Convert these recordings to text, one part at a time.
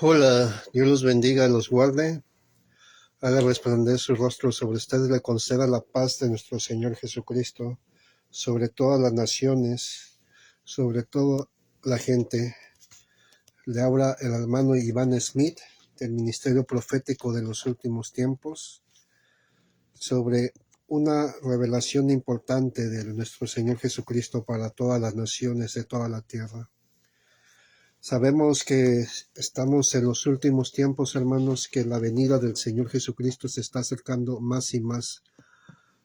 Hola, Dios los bendiga, los guarde, haga resplandecer su rostro sobre ustedes, le conceda la paz de nuestro Señor Jesucristo, sobre todas las naciones, sobre toda la gente. Le habla el hermano Iván Smith, del Ministerio Profético de los Últimos Tiempos, sobre una revelación importante de nuestro Señor Jesucristo para todas las naciones de toda la tierra. Sabemos que estamos en los últimos tiempos, hermanos, que la venida del Señor Jesucristo se está acercando más y más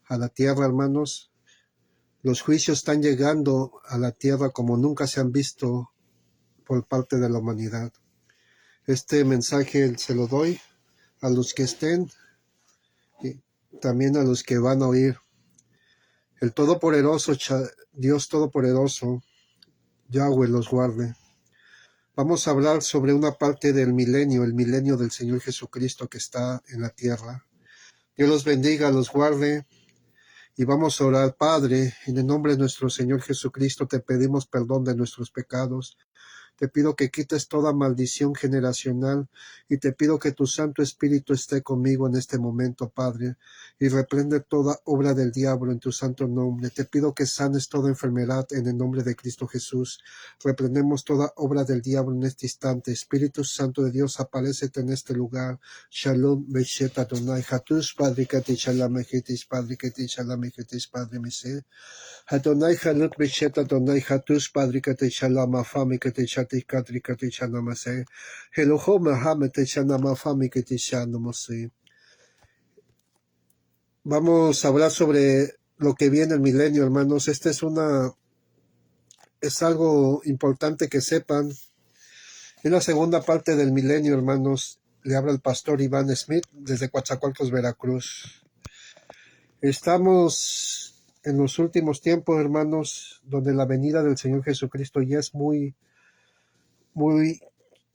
a la tierra, hermanos. Los juicios están llegando a la tierra como nunca se han visto por parte de la humanidad. Este mensaje se lo doy a los que estén y también a los que van a oír. El Todopoderoso, Dios Todopoderoso, Yahweh los guarde. Vamos a hablar sobre una parte del milenio, el milenio del Señor Jesucristo que está en la tierra. Dios los bendiga, los guarde y vamos a orar. Padre, en el nombre de nuestro Señor Jesucristo te pedimos perdón de nuestros pecados. Te pido que quites toda maldición generacional y te pido que tu Santo Espíritu esté conmigo en este momento, Padre, y reprende toda obra del diablo en tu santo nombre. Te pido que sanes toda enfermedad en el nombre de Cristo Jesús. Reprendemos toda obra del diablo en este instante. Espíritu Santo de Dios, aparécete en este lugar. Shalom, Beshet Adonai, Hatus, Padre Kati, Shalom, Ejetis, Padre Kati, Shalom, Ejetis, Padre Mise. Adonai Halut Beshet Adonai Hatus Padri Kate Shalom Afami Kate Shati Kadri Kate Shanamase Elohim Mohammed Shanama Afami Kate Shanamase. Vamos a hablar sobre lo que viene el milenio, hermanos. Es algo importante que sepan. En la segunda parte del milenio, hermanos, le habla el pastor Iván Smith desde Coatzacoalcos, Veracruz. Estamos en los últimos tiempos, hermanos, donde la venida del Señor Jesucristo ya es muy,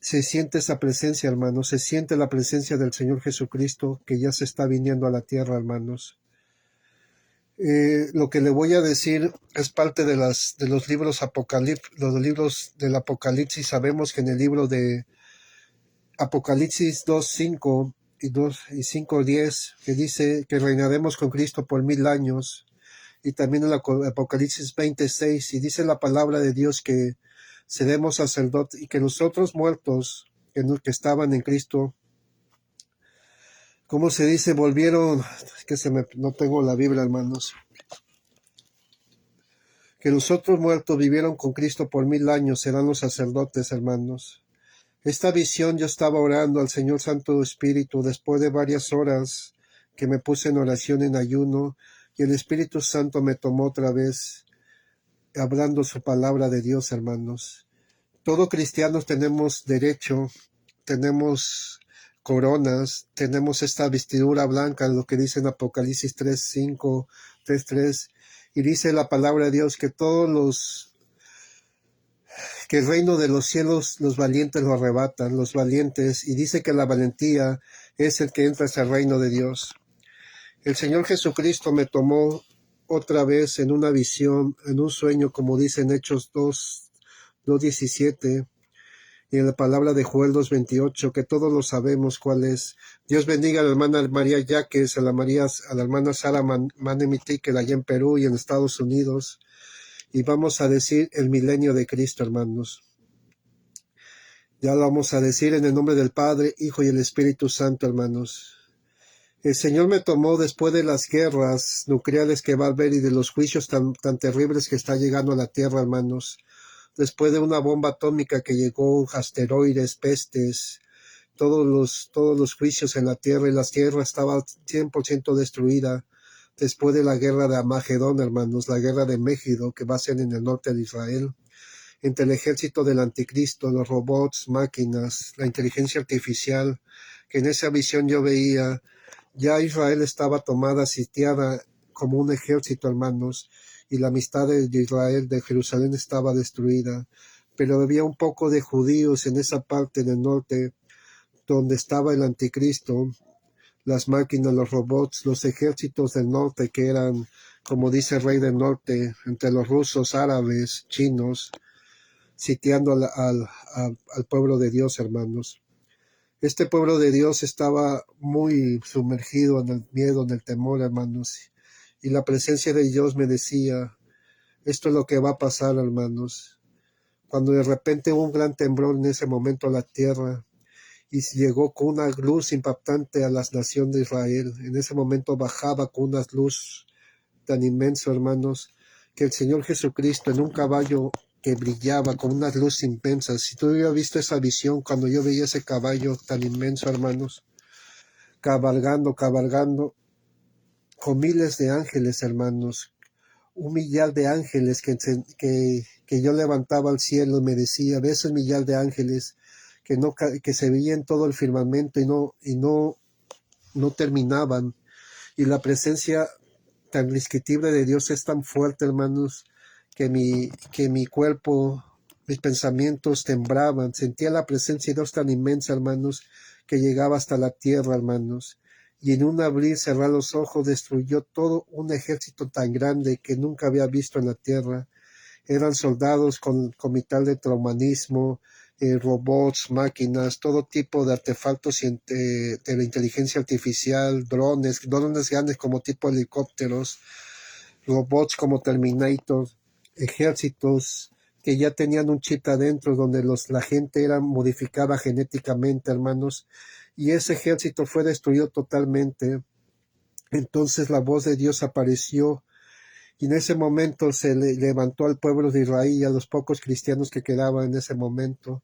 se siente esa presencia, hermanos, se siente la presencia del Señor Jesucristo que ya se está viniendo a la tierra, hermanos. Lo que le voy a decir es parte de los libros los libros del Apocalipsis. Sabemos que en el libro de Apocalipsis 2:5 y 5:10, que dice que reinaremos con Cristo por 1000 años, y también en Apocalipsis 20:6, y dice la palabra de Dios que seremos sacerdotes y que los otros muertos que estaban en Cristo, ¿cómo se dice? Volvieron, no tengo la Biblia, hermanos, que los otros muertos vivieron con Cristo por 1000 años, serán los sacerdotes, hermanos. Esta visión yo estaba orando al Señor Santo Espíritu después de varias horas que me puse en oración, en ayuno, y el Espíritu Santo me tomó otra vez hablando su palabra de Dios, hermanos. Todos cristianos tenemos derecho, tenemos coronas, tenemos esta vestidura blanca, lo que dice en Apocalipsis 3:5, 3:3, y dice la palabra de Dios que que el reino de los cielos los valientes lo arrebatan, los valientes, y dice que la valentía es el que entra hacia el reino de Dios. El Señor Jesucristo me tomó otra vez en una visión, en un sueño, como dice en Hechos 2:17, y en la palabra de Joel 2:28, que todos lo sabemos cuál es. Dios bendiga a la hermana María Yaques, a la hermana Sara Manemitik, allá en Perú y en Estados Unidos. Y vamos a decir el milenio de Cristo, hermanos. Ya lo vamos a decir en el nombre del Padre, Hijo y el Espíritu Santo, hermanos. El Señor me tomó después de las guerras nucleares que va a haber y de los juicios tan terribles que está llegando a la tierra, hermanos. Después de una bomba atómica que llegó, asteroides, pestes, todos los juicios en la tierra, y la tierra estaba 100% destruida. Después de la guerra de Armagedón, hermanos, la guerra de México, que va a ser en el norte de Israel, entre el ejército del anticristo, los robots, máquinas, la inteligencia artificial, que en esa visión yo veía, ya Israel estaba tomada, sitiada como un ejército, hermanos, y la amistad de Israel, de Jerusalén, estaba destruida. Pero había un poco de judíos en esa parte del norte, donde estaba el anticristo, las máquinas, los robots, los ejércitos del norte, que eran, como dice el rey del norte, entre los rusos, árabes, chinos, sitiando al pueblo de Dios, hermanos. Este pueblo de Dios estaba muy sumergido en el miedo, en el temor, hermanos. Y la presencia de Dios me decía, esto es lo que va a pasar, hermanos. Cuando de repente hubo un gran temblor en ese momento a la tierra y llegó con una luz impactante a la nación de Israel. En ese momento bajaba con una luz tan inmenso, hermanos, que el Señor Jesucristo en un caballo que brillaba con unas luces intensas. Si tú hubieras visto esa visión cuando yo veía ese caballo tan inmenso, hermanos, cabalgando con miles de ángeles, hermanos, un millar de ángeles que yo levantaba al cielo y me decía, ves el millar de ángeles que se veía en todo el firmamento y no terminaban. Y la presencia tan indescriptible de Dios es tan fuerte, hermanos, que mi cuerpo, mis pensamientos temblaban. Sentía la presencia de Dios tan inmensa, hermanos, que llegaba hasta la tierra, hermanos. Y en un abrir, cerrar los ojos, destruyó todo un ejército tan grande que nunca había visto en la tierra. Eran soldados con mitad de transhumanismo, robots, máquinas, todo tipo de artefactos de la inteligencia artificial, drones grandes como tipo helicópteros, robots como Terminator, ejércitos que ya tenían un chip adentro donde la gente era modificada genéticamente, hermanos, y ese ejército fue destruido totalmente. Entonces la voz de Dios apareció y en ese momento se levantó al pueblo de Israel y a los pocos cristianos que quedaban en ese momento.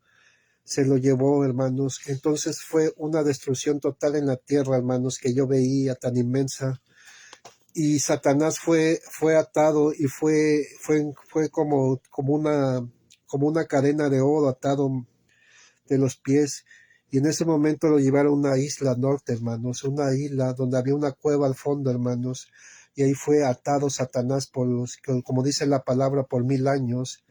Se lo llevó, hermanos. Entonces fue una destrucción total en la tierra, hermanos, que yo veía tan inmensa. Y Satanás fue atado y fue como una cadena de oro atado de los pies. Y en ese momento lo llevaron a una isla norte, hermanos, una isla donde había una cueva al fondo, hermanos. Y ahí fue atado Satanás como dice la palabra, por 1000 años.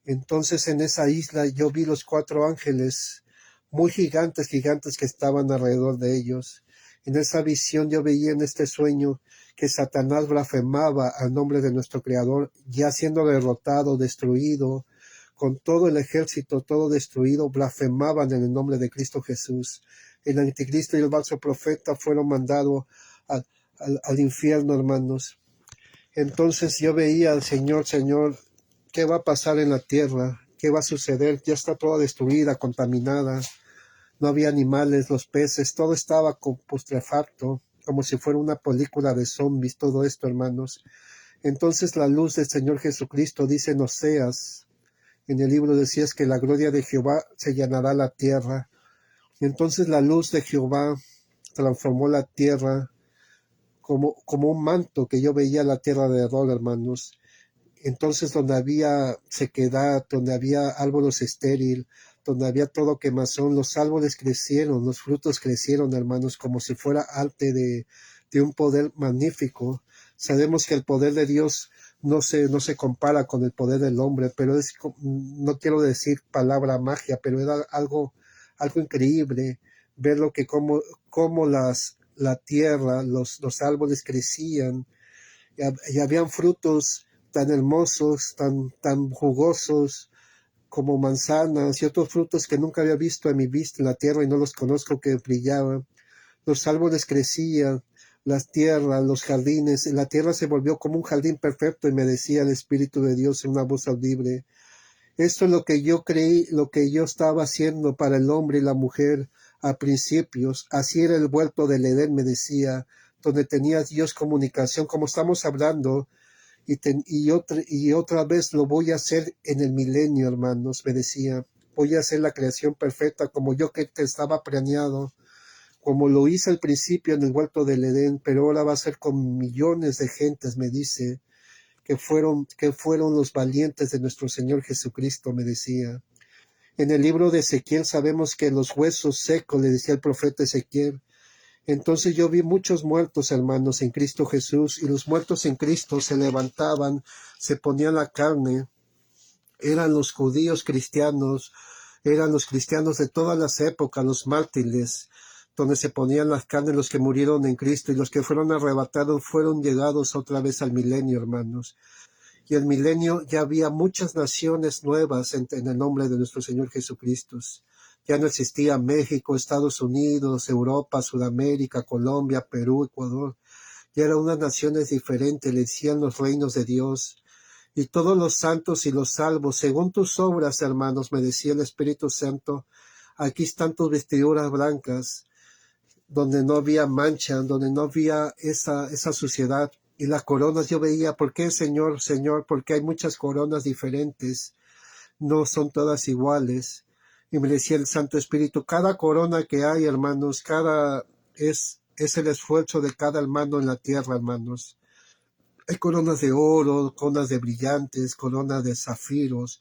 Entonces en esa isla yo vi los 4 ángeles muy gigantes, gigantes que estaban alrededor de ellos. En esa visión yo veía en este sueño que Satanás blasfemaba al nombre de nuestro Creador, ya siendo derrotado, destruido, con todo el ejército, todo destruido, blasfemaban en el nombre de Cristo Jesús. El anticristo y el falso profeta fueron mandados al infierno, hermanos. Entonces yo veía al Señor, ¿qué va a pasar en la tierra? ¿Qué va a suceder? Ya está toda destruida, contaminada. No había animales, los peces, todo estaba putrefacto, como si fuera una película de zombies, todo esto, hermanos. Entonces la luz del Señor Jesucristo dice en Oseas, en el libro decías que la gloria de Jehová se llenará la tierra. Entonces la luz de Jehová transformó la tierra como un manto que yo veía la tierra de alrededor, hermanos. Entonces donde había sequedad, donde había árboles estéril, donde había todo quemazón, los árboles crecieron, los frutos crecieron, hermanos, como si fuera arte de un poder magnífico. Sabemos que el poder de Dios no se compara con el poder del hombre, pero no quiero decir palabra magia, pero era algo increíble ver lo que como la tierra, los árboles crecían y habían frutos tan hermosos, tan jugosos como manzanas y otros frutos que nunca había visto en mi vista en la tierra y no los conozco, que brillaban. Los árboles crecían, las tierras, los jardines, la tierra se volvió como un jardín perfecto y me decía el Espíritu de Dios en una voz audible. Esto es lo que yo creí, lo que yo estaba haciendo para el hombre y la mujer a principios. Así era el huerto del Edén, me decía, donde tenía Dios comunicación, como estamos hablando, y otra vez lo voy a hacer en el milenio, hermanos, me decía. Voy a hacer la creación perfecta como yo que te estaba planeado, como lo hice al principio en el huerto del Edén, pero ahora va a ser con millones de gentes, me dice, que fueron los valientes de nuestro Señor Jesucristo, me decía. En el libro de Ezequiel sabemos que los huesos secos, le decía el profeta Ezequiel. Entonces yo vi muchos muertos, hermanos, en Cristo Jesús, y los muertos en Cristo se levantaban, se ponían la carne. Eran los judíos cristianos, eran los cristianos de todas las épocas, los mártires, donde se ponían las carnes los que murieron en Cristo, y los que fueron arrebatados fueron llegados otra vez al milenio, hermanos. Y el milenio ya había muchas naciones nuevas en el nombre de nuestro Señor Jesucristo. Ya no existía México, Estados Unidos, Europa, Sudamérica, Colombia, Perú, Ecuador. Ya eran unas naciones diferentes, le decían los reinos de Dios. Y todos los santos y los salvos, según tus obras, hermanos, me decía el Espíritu Santo, aquí están tus vestiduras blancas, donde no había mancha, donde no había esa suciedad. Y las coronas yo veía, ¿por qué, Señor, Señor? Porque hay muchas coronas diferentes, no son todas iguales. Y me decía el Santo Espíritu, cada corona que hay, hermanos, es el esfuerzo de cada hermano en la tierra, hermanos. Hay coronas de oro, coronas de brillantes, coronas de zafiros,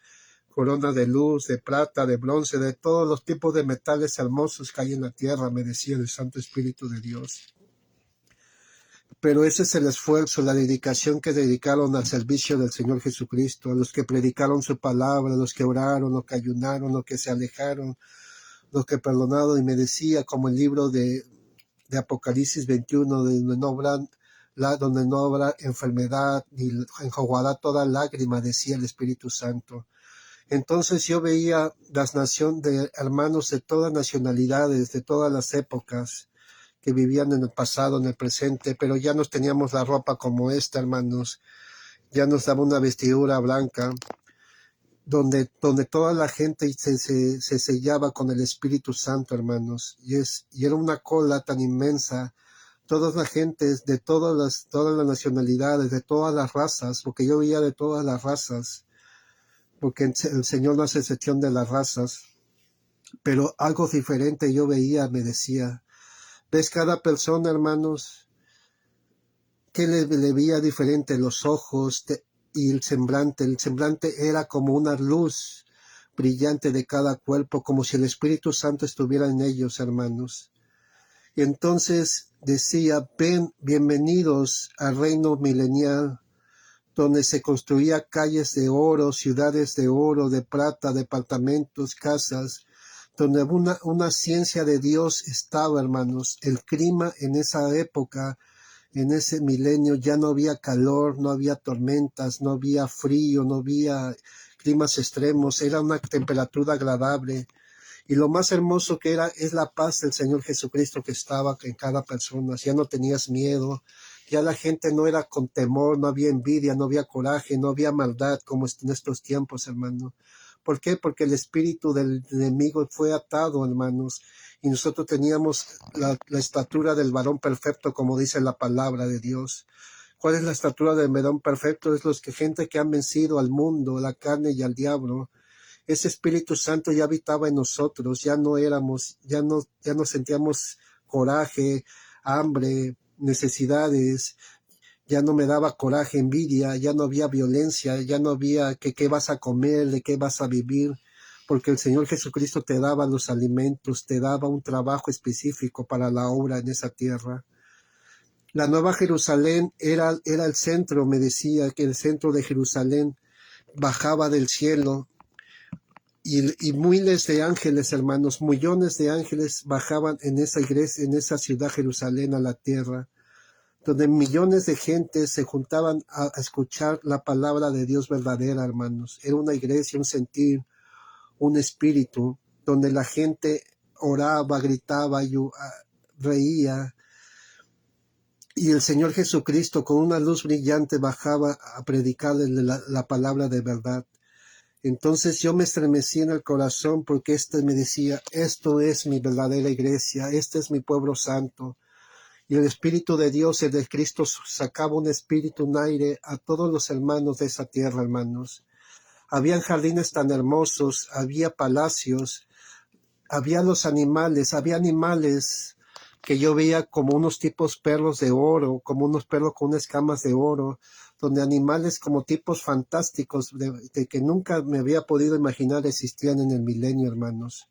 coronas de luz, de plata, de bronce, de todos los tipos de metales hermosos que hay en la tierra, me decía el Santo Espíritu de Dios. Pero ese es el esfuerzo, la dedicación que dedicaron al servicio del Señor Jesucristo, a los que predicaron su palabra, a los que oraron, los que ayunaron, los que se alejaron, los que perdonaron. Y me decía, como el libro de Apocalipsis 21, donde no habrá enfermedad, ni enjugará toda lágrima, decía el Espíritu Santo. Entonces yo veía las naciones de hermanos de todas nacionalidades, de todas las épocas, que vivían en el pasado, en el presente, pero ya nos teníamos la ropa como esta, hermanos. Ya nos daba una vestidura blanca, donde toda la gente se sellaba con el Espíritu Santo, hermanos. Y era una cola tan inmensa, todas las gentes de todas las nacionalidades, de todas las razas, porque yo veía de todas las razas, porque el Señor no hace excepción de las razas, pero algo diferente yo veía, me decía. ¿Ves cada persona, hermanos? Que le veía diferente los ojos y el semblante. El semblante era como una luz brillante de cada cuerpo, como si el Espíritu Santo estuviera en ellos, hermanos. Y entonces decía, bienvenidos al reino milenial, donde se construía calles de oro, ciudades de oro, de plata, departamentos, casas, donde una ciencia de Dios estaba, hermanos. El clima en esa época, en ese milenio, ya no había calor, no había tormentas, no había frío, no había climas extremos, era una temperatura agradable. Y lo más hermoso que era es la paz del Señor Jesucristo que estaba en cada persona. Ya no tenías miedo, ya la gente no era con temor, no había envidia, no había coraje, no había maldad como en estos tiempos, hermano. ¿Por qué? Porque el espíritu del enemigo fue atado, hermanos, y nosotros teníamos la estatura del varón perfecto, como dice la palabra de Dios. ¿Cuál es la estatura del varón perfecto? Es gente que han vencido al mundo, a la carne y al diablo. Ese Espíritu Santo ya habitaba en nosotros, ya no sentíamos coraje, hambre, necesidades, ya no me daba coraje, envidia, ya no había violencia, ya no había que qué vas a comer, de qué vas a vivir, porque el Señor Jesucristo te daba los alimentos, te daba un trabajo específico para la obra en esa tierra. La Nueva Jerusalén era el centro, me decía que el centro de Jerusalén bajaba del cielo. Y miles de ángeles, hermanos, millones de ángeles bajaban en esa iglesia, en esa ciudad Jerusalén a la tierra, donde millones de gente se juntaban a escuchar la palabra de Dios verdadera, hermanos. Era una iglesia, un sentir, un espíritu, donde la gente oraba, gritaba, reía. Y el Señor Jesucristo con una luz brillante bajaba a predicarle la palabra de verdad. Entonces yo me estremecí en el corazón porque me decía, esto es mi verdadera iglesia, este es mi pueblo santo. Y el Espíritu de Dios, el de Cristo, sacaba un espíritu, un aire a todos los hermanos de esa tierra, hermanos. Habían jardines tan hermosos, había palacios, había había animales que yo veía como unos tipos perros de oro, como unos perros con unas escamas de oro, donde animales como tipos fantásticos de que nunca me había podido imaginar existían en el milenio, hermanos.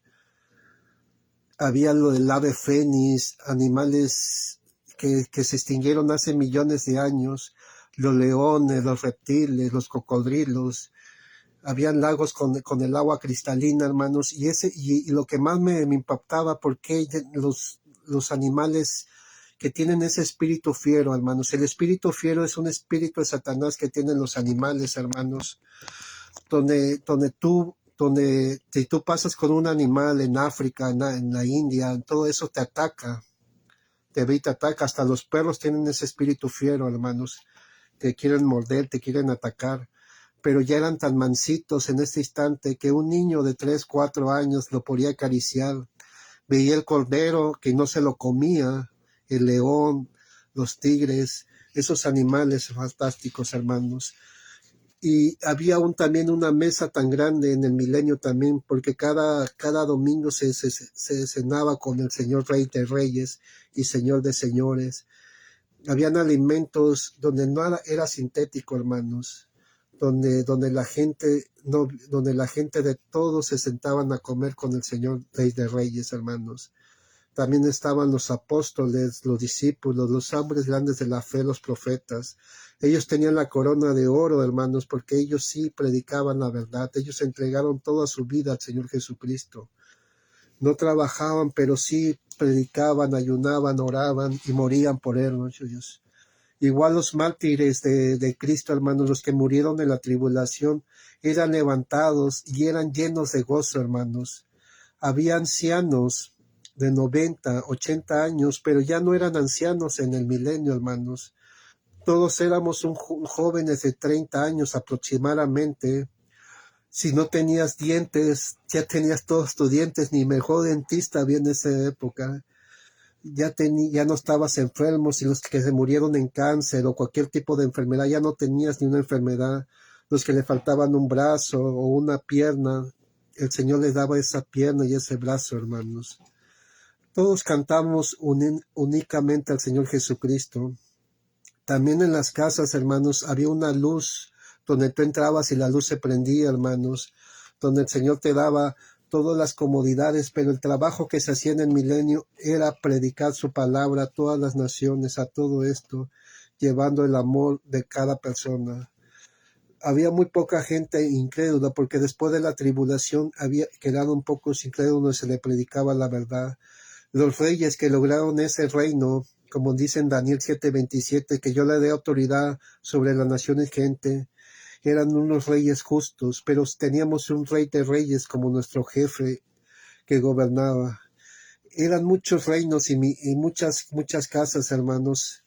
Había lo del ave fénix, animales que se extinguieron hace millones de años, los leones, los reptiles, los cocodrilos. Habían lagos con el agua cristalina, hermanos, y lo que más me impactaba, porque los animales que tienen ese espíritu fiero, hermanos. El espíritu fiero es un espíritu de Satanás que tienen los animales, hermanos, donde tú donde si tú pasas con un animal en África, en la India, todo eso te ataca, te ve y te ataca. Hasta los perros tienen ese espíritu fiero, hermanos. Te quieren morder, te quieren atacar. Pero ya eran tan mansitos en este instante que un niño de 3, 4 años lo podía acariciar. Veía el cordero que no se lo comía, el león, los tigres, esos animales fantásticos, hermanos. Y había también una mesa tan grande en el milenio también, porque cada domingo se cenaba con el Señor Rey de Reyes y Señor de Señores. Habían alimentos donde nada era sintético, hermanos, donde la gente no, donde la gente de todos se sentaban a comer con el Señor Rey de Reyes, hermanos. También estaban los apóstoles, los discípulos, los hombres grandes de la fe, los profetas. Ellos tenían la corona de oro, hermanos, porque ellos sí predicaban la verdad. Ellos entregaron toda su vida al Señor Jesucristo. No trabajaban, pero sí predicaban, ayunaban, oraban y morían por él, ¿no? Ellos. Igual los mártires de Cristo, hermanos, los que murieron en la tribulación, eran levantados y eran llenos de gozo, hermanos. Había ancianos de 90, 80 años, pero ya no eran ancianos en el milenio, hermanos. Todos éramos jóvenes de 30 años aproximadamente. Si no tenías dientes, ya tenías todos tus dientes, ni mejor dentista había en esa época. Ya no estabas enfermo, si los que se murieron en cáncer o cualquier tipo de enfermedad, ya no tenías ni una enfermedad. Los que le faltaban un brazo o una pierna, el Señor les daba esa pierna y ese brazo, hermanos. Todos cantamos únicamente al Señor Jesucristo. También en las casas, hermanos, había una luz donde tú entrabas y la luz se prendía, hermanos, donde el Señor te daba todas las comodidades, pero el trabajo que se hacía en el milenio era predicar su palabra a todas las naciones, a todo esto, llevando el amor de cada persona. Había muy poca gente incrédula, porque después de la tribulación había quedado un poco incrédulos y se le predicaba la verdad. Los reyes que lograron ese reino, como dice en Daniel 7:27, que yo le dé autoridad sobre las naciones gente, eran unos reyes justos, pero teníamos un rey de reyes como nuestro jefe que gobernaba. Eran muchos reinos y muchas casas, hermanos.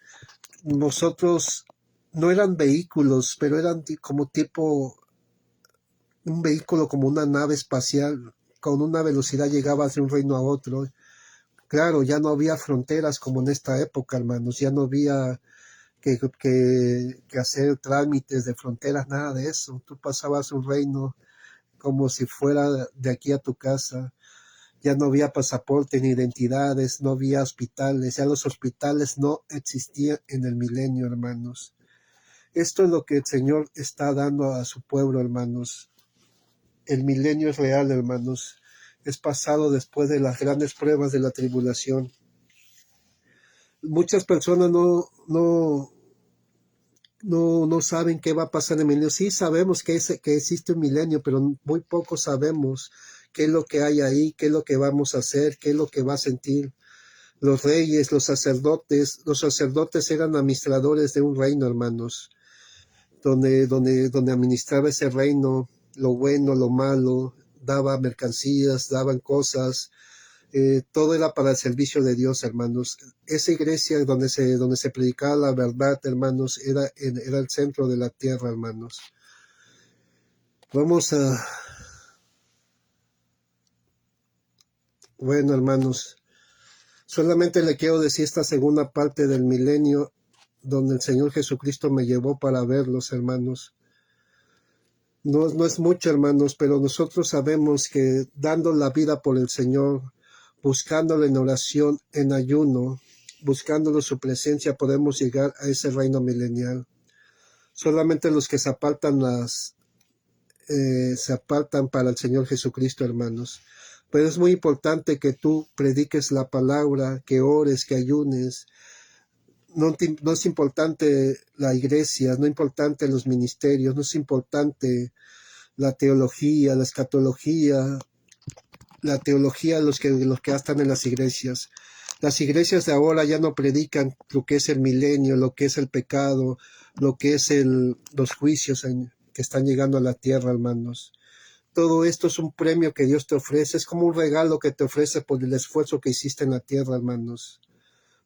Nosotros no eran vehículos, pero eran como tipo un vehículo, como una nave espacial. Con una velocidad llegabas de un reino a otro. Claro, ya no había fronteras como en esta época, hermanos. Ya no había que hacer trámites de fronteras, nada de eso. Tú pasabas un reino como si fuera de aquí a tu casa. Ya no había pasaporte ni identidades, no había hospitales. Ya los hospitales no existían en el milenio, hermanos. Esto es lo que el Señor está dando a su pueblo, hermanos. El milenio es real, hermanos. Es pasado después de las grandes pruebas de la tribulación. Muchas personas no saben qué va a pasar en el milenio. Sí sabemos que existe un milenio, pero muy poco sabemos qué es lo que hay ahí, qué es lo que vamos a hacer, qué es lo que va a sentir los reyes, los sacerdotes. Los sacerdotes eran administradores de un reino, hermanos, donde administraba ese reino, lo bueno, lo malo, daba mercancías, daban cosas. Todo era para el servicio de Dios, hermanos. Esa iglesia donde se predicaba la verdad, hermanos, era el centro de la tierra, hermanos. Bueno, hermanos, solamente le quiero decir esta segunda parte del milenio, donde el Señor Jesucristo me llevó para verlos, hermanos. No es mucho, hermanos, pero nosotros sabemos que dando la vida por el Señor, buscándole en oración, en ayuno, buscándolo su presencia, podemos llegar a ese reino milenial. Solamente los que se apartan para el Señor Jesucristo, hermanos. Pero es muy importante que tú prediques la palabra, que ores, que ayunes. No es importante la iglesia, no es importante los ministerios, no es importante la teología, la escatología, la teología de los que están en las iglesias. Las iglesias de ahora ya no predican lo que es el milenio, lo que es el pecado, lo que es los juicios que están llegando a la tierra, hermanos. todo esto es un premio que Dios te ofrece, es como un regalo que te ofrece por el esfuerzo que hiciste en la tierra, hermanos.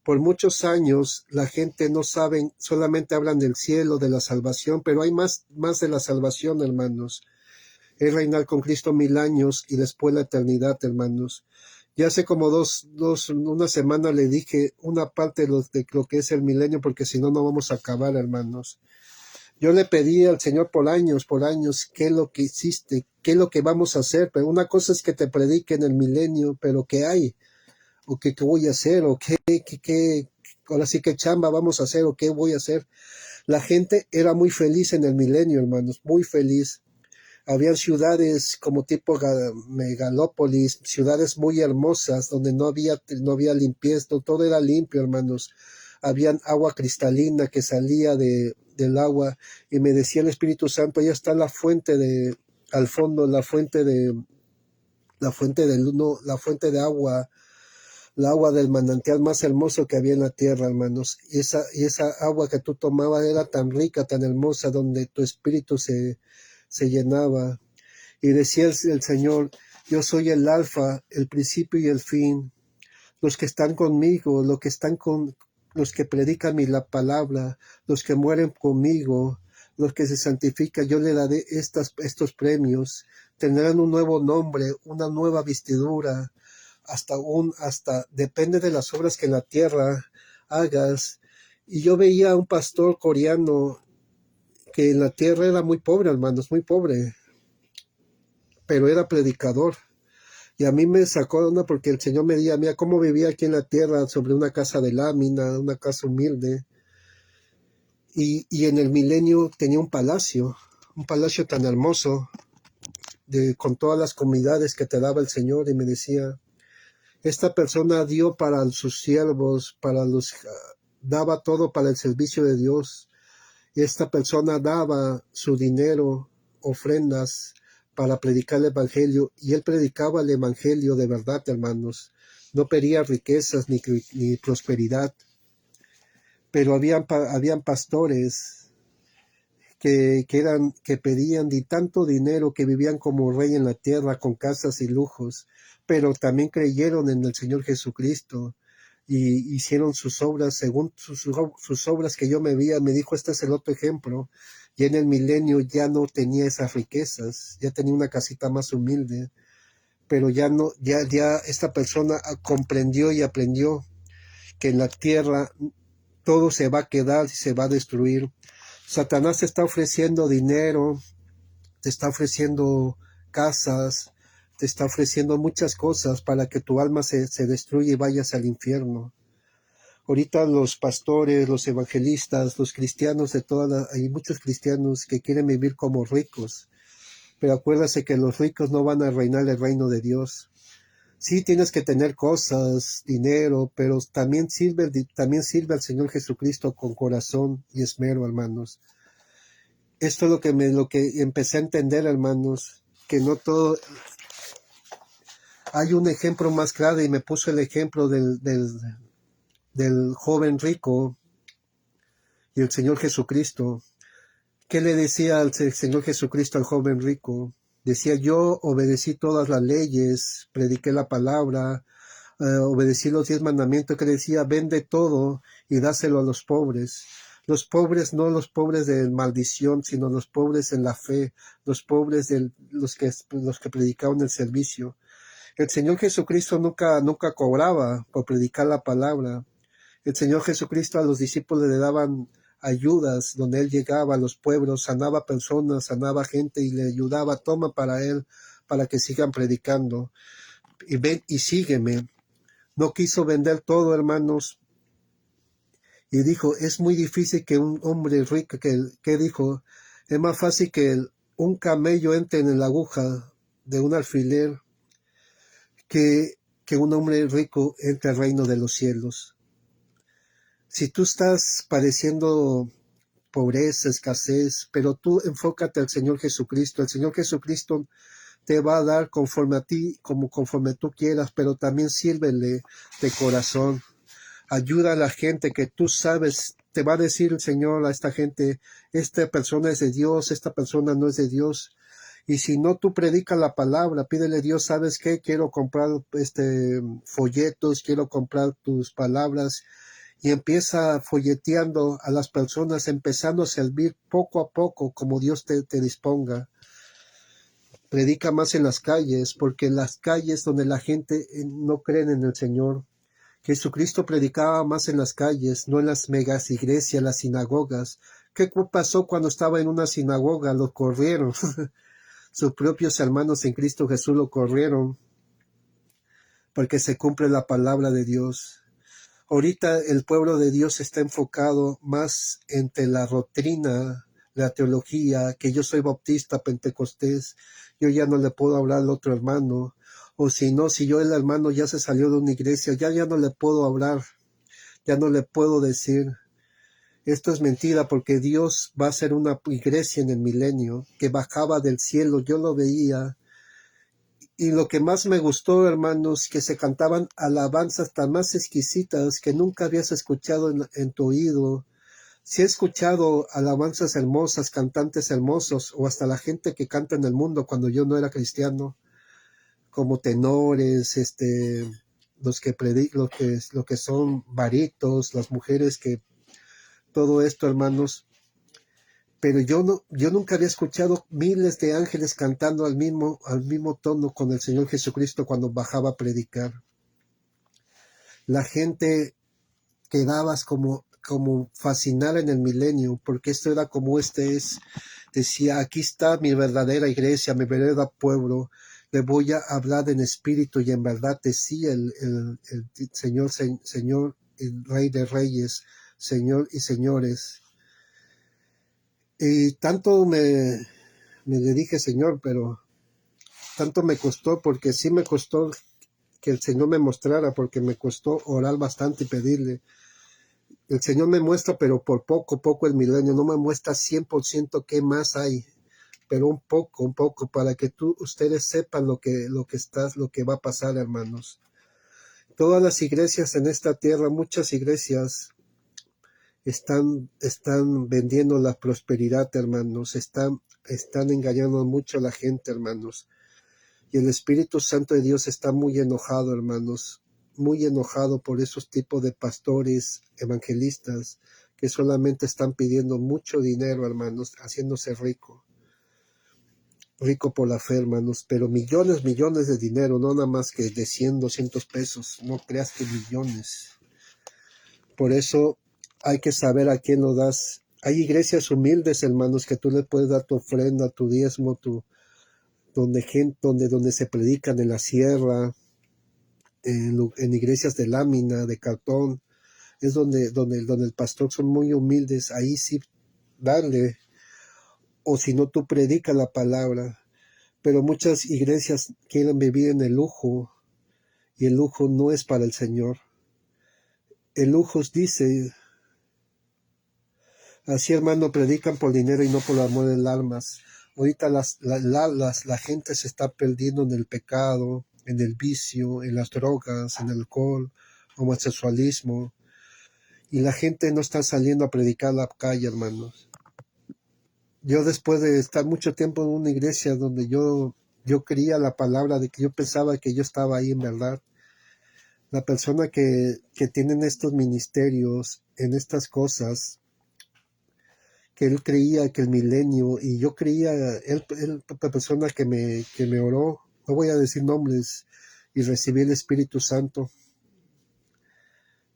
Por muchos años la gente no sabe, solamente hablan del cielo, de la salvación, pero hay más de la salvación, hermanos. Es reinar con Cristo 1000 años y después la eternidad, hermanos. Ya hace como una semana le dije una parte de lo que es el milenio, porque si no, no vamos a acabar, hermanos. Yo le pedí al Señor por años, qué es lo que hiciste, qué es lo que vamos a hacer, pero una cosa es que te prediquen el milenio, pero ¿qué hay? ¿O qué voy a hacer? ¿O ahora sí qué chamba vamos a hacer? ¿O qué voy a hacer? La gente era muy feliz en el milenio, hermanos, muy feliz. Habían ciudades como tipo megalópolis, ciudades muy hermosas, donde no había limpieza, todo era limpio, hermanos. Habían agua cristalina que salía del agua, y me decía el Espíritu Santo, allá está al fondo, la fuente de agua, el agua del manantial más hermoso que había en la tierra, hermanos. Y esa agua que tú tomabas era tan rica, tan hermosa, donde tu espíritu se llenaba. Y decía el Señor, yo soy el alfa, el principio y el fin. Los que están conmigo, los que predican la palabra, los que mueren conmigo, los que se santifican, yo le daré estos premios. Tendrán un nuevo nombre, una nueva vestidura, hasta depende de las obras que en la tierra hagas. Y yo veía a un pastor coreano que en la tierra era muy pobre, hermanos, muy pobre, pero era predicador. Y a mí me sacó de onda porque el Señor me decía, mira cómo vivía aquí en la tierra sobre una casa de lámina, una casa humilde. Y en el milenio tenía un palacio tan hermoso, con todas las comunidades que te daba el Señor. Y me decía, esta persona dio para sus siervos, daba todo para el servicio de Dios. Y esta persona daba su dinero, ofrendas, para predicar el Evangelio, y él predicaba el Evangelio de verdad, hermanos. No pedía riquezas ni prosperidad, pero habían pastores que pedían de tanto dinero, que vivían como rey en la tierra con casas y lujos, pero también creyeron en el Señor Jesucristo y hicieron sus obras según sus obras que yo me dijo, este es el otro ejemplo. Y en el milenio ya no tenía esas riquezas, ya tenía una casita más humilde, pero ya esta persona comprendió y aprendió que en la tierra todo se va a quedar y se va a destruir. Satanás te está ofreciendo dinero, te está ofreciendo casas, te está ofreciendo muchas cosas para que tu alma se destruya y vayas al infierno. Ahorita los pastores, los evangelistas, los cristianos hay muchos cristianos que quieren vivir como ricos, pero acuérdate que los ricos no van a reinar el reino de Dios. Sí tienes que tener cosas, dinero, pero también sirve al Señor Jesucristo con corazón y esmero, hermanos. Esto es lo que empecé a entender, hermanos, que no todo. Hay un ejemplo más claro, y me puso el ejemplo del joven rico y el Señor Jesucristo. ¿Qué le decía al Señor Jesucristo al joven rico? Decía, yo obedecí todas las leyes, prediqué la palabra, obedecí los 10 mandamientos, que decía, vende todo y dáselo a los pobres. Los pobres, no los pobres de maldición, sino los pobres en la fe, los pobres los que predicaban el servicio. El Señor Jesucristo nunca cobraba por predicar la palabra. El Señor Jesucristo a los discípulos le daban ayudas donde él llegaba a los pueblos, sanaba personas, sanaba gente y le ayudaba, toma para él, para que sigan predicando. Y ven y sígueme. No quiso vender todo, hermanos. Y dijo, es muy difícil que un hombre rico, que dijo, es más fácil que un camello entre en la aguja de un alfiler que un hombre rico entre al reino de los cielos. Si tú estás padeciendo pobreza, escasez, pero tú enfócate al Señor Jesucristo. El Señor Jesucristo te va a dar conforme a ti, conforme tú quieras, pero también sírvele de corazón. Ayuda a la gente que tú sabes, te va a decir el Señor a esta gente, esta persona es de Dios, esta persona no es de Dios. Y si no, tú predica la palabra, pídele a Dios, ¿sabes qué? Quiero comprar folletos, quiero comprar tus palabras, y empieza folleteando a las personas, empezando a servir poco a poco, como Dios te disponga. Predica más en las calles, porque en las calles donde la gente no cree en el Señor. Jesucristo predicaba más en las calles, no en las megas iglesias, las sinagogas. ¿Qué pasó cuando estaba en una sinagoga? Lo corrieron. Sus propios hermanos en Cristo Jesús lo corrieron, porque se cumple la palabra de Dios. Ahorita el pueblo de Dios está enfocado más entre la doctrina, la teología, que yo soy bautista, pentecostés, yo ya no le puedo hablar al otro hermano, o si no, si yo el hermano ya se salió de una iglesia, ya no le puedo hablar, ya no le puedo decir. Esto es mentira, porque Dios va a ser una iglesia en el milenio que bajaba del cielo, yo lo veía. Y lo que más me gustó, hermanos, que se cantaban alabanzas tan más exquisitas que nunca habías escuchado en tu oído. Si he escuchado alabanzas hermosas, cantantes hermosos, o hasta la gente que canta en el mundo cuando yo no era cristiano, como tenores, lo que son varitos, las mujeres que todo esto, hermanos. Pero yo nunca había escuchado miles de ángeles cantando al mismo tono con el Señor Jesucristo cuando bajaba a predicar. La gente quedabas como fascinada en el milenio, porque esto era como decía, aquí está mi verdadera iglesia, mi verdadero pueblo, le voy a hablar en espíritu y en verdad, decía el Señor, el Rey de Reyes, Señor y señores. Y tanto le dije, Señor, pero tanto me costó, porque sí me costó que el Señor me mostrara, porque me costó orar bastante y pedirle. El Señor me muestra, pero por poco el milenio, no me muestra 100% qué más hay, pero un poco, para que ustedes sepan lo que va a pasar, hermanos. Todas las iglesias en esta tierra, muchas iglesias están vendiendo la prosperidad, hermanos, están engañando mucho a la gente, hermanos. Y el Espíritu Santo de Dios está muy enojado, hermanos, muy enojado por esos tipos de pastores, evangelistas, que solamente están pidiendo mucho dinero, hermanos, haciéndose rico por la fe, hermanos, pero millones de dinero, no nada más que de 100, 200 pesos, no creas que millones. Por eso hay que saber a quién lo das. Hay iglesias humildes, hermanos, que tú le puedes dar tu ofrenda, tu diezmo, donde se predican en la sierra, en iglesias de lámina, de cartón, es donde el pastor son muy humildes, ahí sí darle, o si no tú predicas la palabra. Pero muchas iglesias quieren vivir en el lujo, y el lujo no es para el Señor. El lujo dice, así hermano, predican por dinero y no por el amor del almas. Ahorita la gente se está perdiendo en el pecado, en el vicio, en las drogas, en el alcohol, homosexualismo, y la gente no está saliendo a predicar a la calle, hermanos. Yo después de estar mucho tiempo en una iglesia donde yo creía la palabra, de que yo pensaba que yo estaba ahí en verdad, la persona que tienen estos ministerios en estas cosas, que él creía que el milenio, y yo creía, la persona que me oró, no voy a decir nombres, y recibí el Espíritu Santo,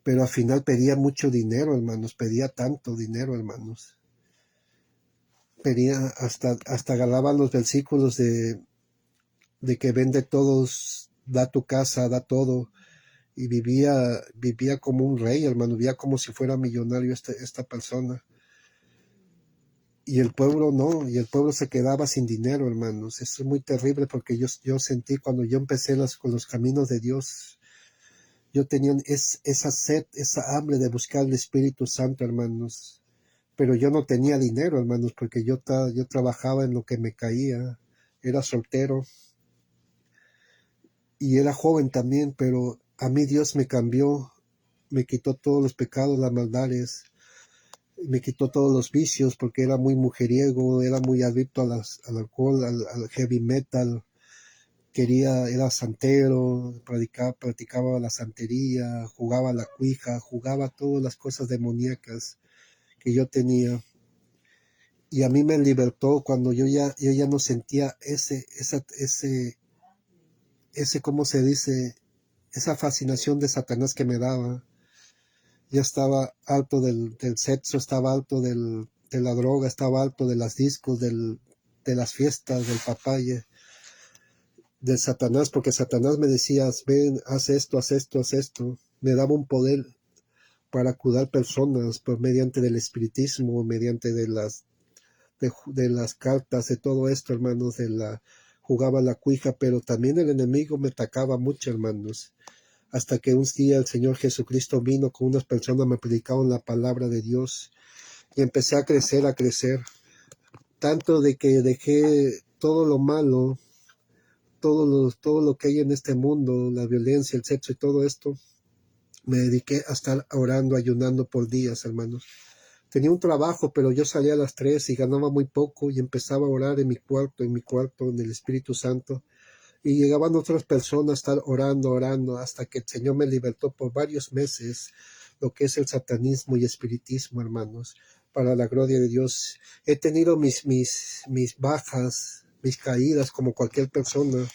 pero al final pedía mucho dinero, hermanos, pedía tanto dinero, hermanos. Pedía, hasta agarraba los versículos de que vende todos, da tu casa, da todo, y vivía como un rey, hermano, vivía como si fuera millonario esta persona. Y el pueblo no, y el pueblo se quedaba sin dinero, hermanos. Eso es muy terrible, porque yo sentí cuando yo empecé con los caminos de Dios, yo tenía esa sed, esa hambre de buscar el Espíritu Santo, hermanos. Pero yo no tenía dinero, hermanos, porque yo trabajaba en lo que me caía. Era soltero y era joven también, pero a mí Dios me cambió, me quitó todos los pecados, las maldades. me quitó todos los vicios porque era muy mujeriego, era muy adicto al alcohol, al heavy metal, era santero, practicaba la santería, jugaba la cuija, jugaba todas las cosas demoníacas que yo tenía. Y a mí me libertó cuando yo ya no sentía ¿cómo se dice? Esa fascinación de Satanás que me daba. Ya estaba alto del sexo, estaba alto de la droga, estaba alto de las discos, de las fiestas, del papaye, del Satanás, porque Satanás me decía, ven, haz esto, haz esto, haz esto. Me daba un poder para cuidar personas por mediante del espiritismo, mediante de las cartas, de todo esto, hermanos, jugaba la cuija, pero también el enemigo me atacaba mucho, hermanos, hasta que un día el Señor Jesucristo vino con unas personas, me predicaron la palabra de Dios, y empecé a crecer, tanto de que dejé todo lo malo, todo lo que hay en este mundo, la violencia, el sexo y todo esto, me dediqué a estar orando, ayunando por días, hermanos. Tenía un trabajo, pero yo salía a las 3 y ganaba muy poco y empezaba a orar en mi cuarto, en el Espíritu Santo. Y llegaban otras personas a estar orando, hasta que el Señor me libertó por varios meses, lo que es el satanismo y espiritismo, hermanos, para la gloria de Dios. He tenido mis bajas, mis caídas, como cualquier persona,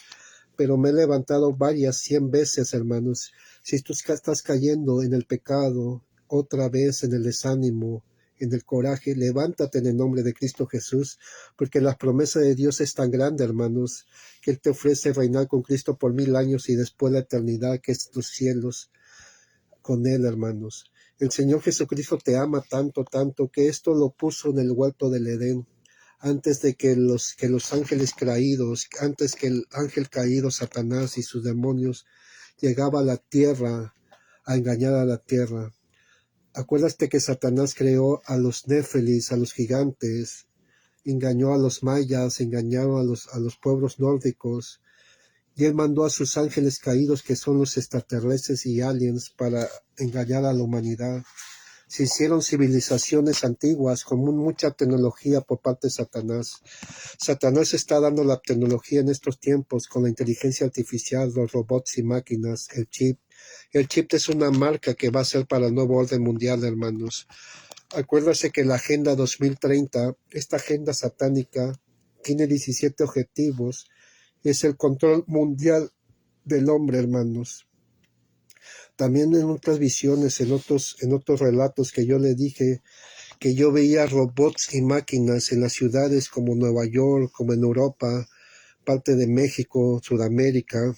pero me he levantado 100 veces, hermanos. Si tú estás cayendo en el pecado, otra vez en el desánimo, en el coraje, levántate en el nombre de Cristo Jesús, porque la promesa de Dios es tan grande, hermanos, que Él te ofrece reinar con Cristo por 1000 años y después la eternidad, que es tus cielos, con Él, hermanos. El Señor Jesucristo te ama tanto, tanto, que esto lo puso en el huerto del Edén, antes de que los ángeles caídos, antes que el ángel caído, Satanás y sus demonios, llegaba a la tierra, a engañar a la tierra. Acuérdate que Satanás creó a los néfilis, a los gigantes, engañó a los mayas, engañó a los pueblos nórdicos, y él mandó a sus ángeles caídos, que son los extraterrestres y aliens, para engañar a la humanidad. Se hicieron civilizaciones antiguas con mucha tecnología por parte de Satanás. Satanás está dando la tecnología en estos tiempos con la inteligencia artificial, los robots y máquinas, el chip. El chip es una marca que va a ser para el nuevo orden mundial, hermanos. Acuérdense que la Agenda 2030, esta agenda satánica, tiene 17 objetivos. Es el control mundial del hombre, hermanos. También en otras visiones, en otros relatos que yo le dije, que yo veía robots y máquinas en las ciudades como Nueva York, como en Europa, parte de México, Sudamérica,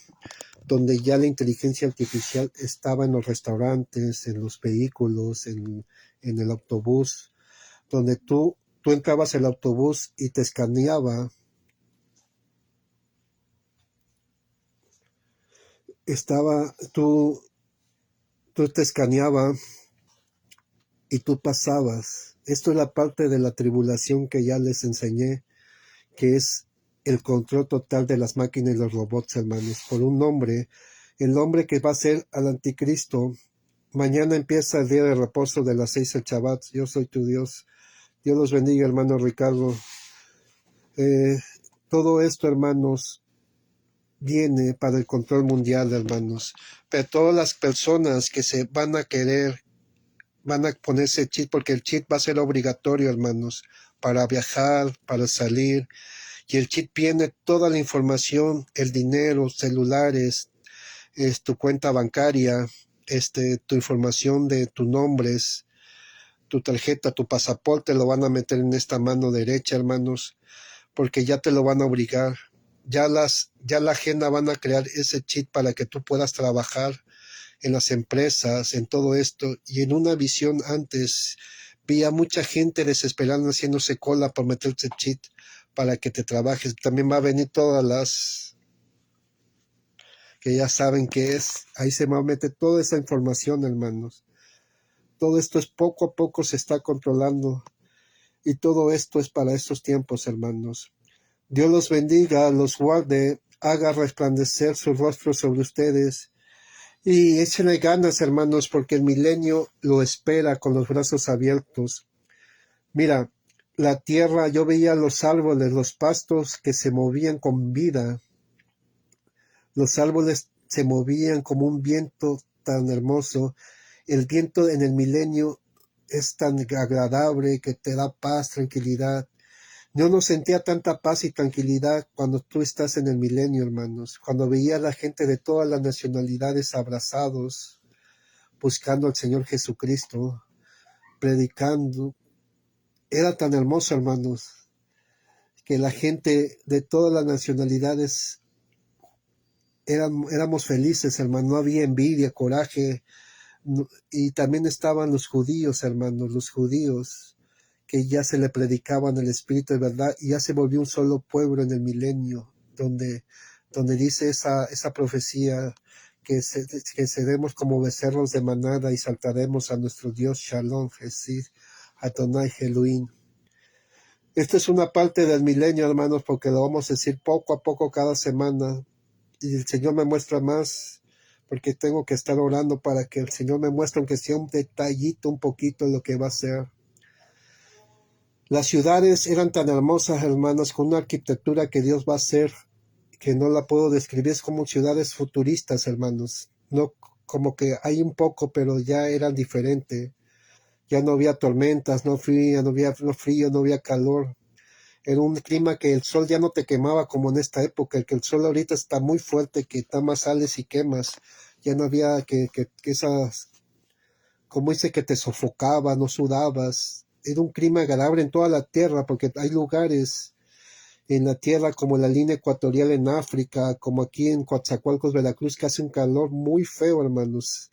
donde ya la inteligencia artificial estaba en los restaurantes, en los vehículos, en el autobús, donde tú entrabas al autobús y te escaneaba, tú te escaneaba y tú pasabas. Esto es la parte de la tribulación que ya les enseñé, que es el control total de las máquinas y los robots, hermanos, por un hombre, el hombre que va a ser al anticristo. Mañana empieza el día de reposo de las 6 el Shabbat. Yo soy tu Dios. Dios los bendiga, hermano Ricardo. Todo esto, hermanos, viene para el control mundial, hermanos. Pero todas las personas que se van a querer, van a ponerse chip, porque el chip va a ser obligatorio, hermanos, para viajar, para salir. Y el chip viene toda la información, el dinero, celulares, tu cuenta bancaria, tu información de tus nombres, tu tarjeta, tu pasaporte, lo van a meter en esta mano derecha, hermanos, porque ya te lo van a obligar. Ya la agenda van a crear ese chip para que tú puedas trabajar en las empresas, en todo esto. Y en una visión antes, vi a mucha gente desesperada haciéndose cola por meterse chip para que te trabajes. También va a venir todas las que ya saben qué es. Ahí se va a meter toda esa información, hermanos. Todo esto es poco a poco se está controlando. Y todo esto es para estos tiempos, hermanos. Dios los bendiga, los guarde, haga resplandecer su rostro sobre ustedes. Y échenle ganas, hermanos, porque el milenio lo espera con los brazos abiertos. Mira, la tierra, yo veía los árboles, los pastos que se movían con vida. Los árboles se movían como un viento tan hermoso. El viento en el milenio es tan agradable que te da paz, tranquilidad. Yo no sentía tanta paz y tranquilidad cuando tú estás en el milenio, hermanos. Cuando veía a la gente de todas las nacionalidades abrazados, buscando al Señor Jesucristo, predicando. Era tan hermoso, hermanos, que la gente de todas las nacionalidades éramos felices, hermano. No había envidia, coraje. Y también estaban los judíos, hermanos, los judíos, que ya se le predicaban el Espíritu de verdad y ya se volvió un solo pueblo en el milenio, donde dice esa profecía que seremos como becerros de manada y saltaremos a nuestro Dios Shalom, Jesús, Adonai Elohim. Esta es una parte del milenio, hermanos, porque lo vamos a decir poco a poco cada semana. Y el Señor me muestra más, porque tengo que estar orando para que el Señor me muestre, aunque sea un detallito, un poquito, lo que va a ser. Las ciudades eran tan hermosas, hermanos, con una arquitectura que Dios va a hacer, que no la puedo describir. Es como ciudades futuristas, hermanos. No, como que hay un poco, pero ya eran diferentes. Ya no había tormentas, no frío, no había calor. Era un clima que el sol ya no te quemaba como en esta época, que el sol ahorita está muy fuerte, que está más sales y quemas. Ya no había que esas, como dice, que te sofocaba, no sudabas. Era un clima agradable en toda la tierra, porque hay lugares en la tierra como la línea ecuatorial en África, como aquí en Coatzacoalcos, Veracruz, que hace un calor muy feo, hermanos.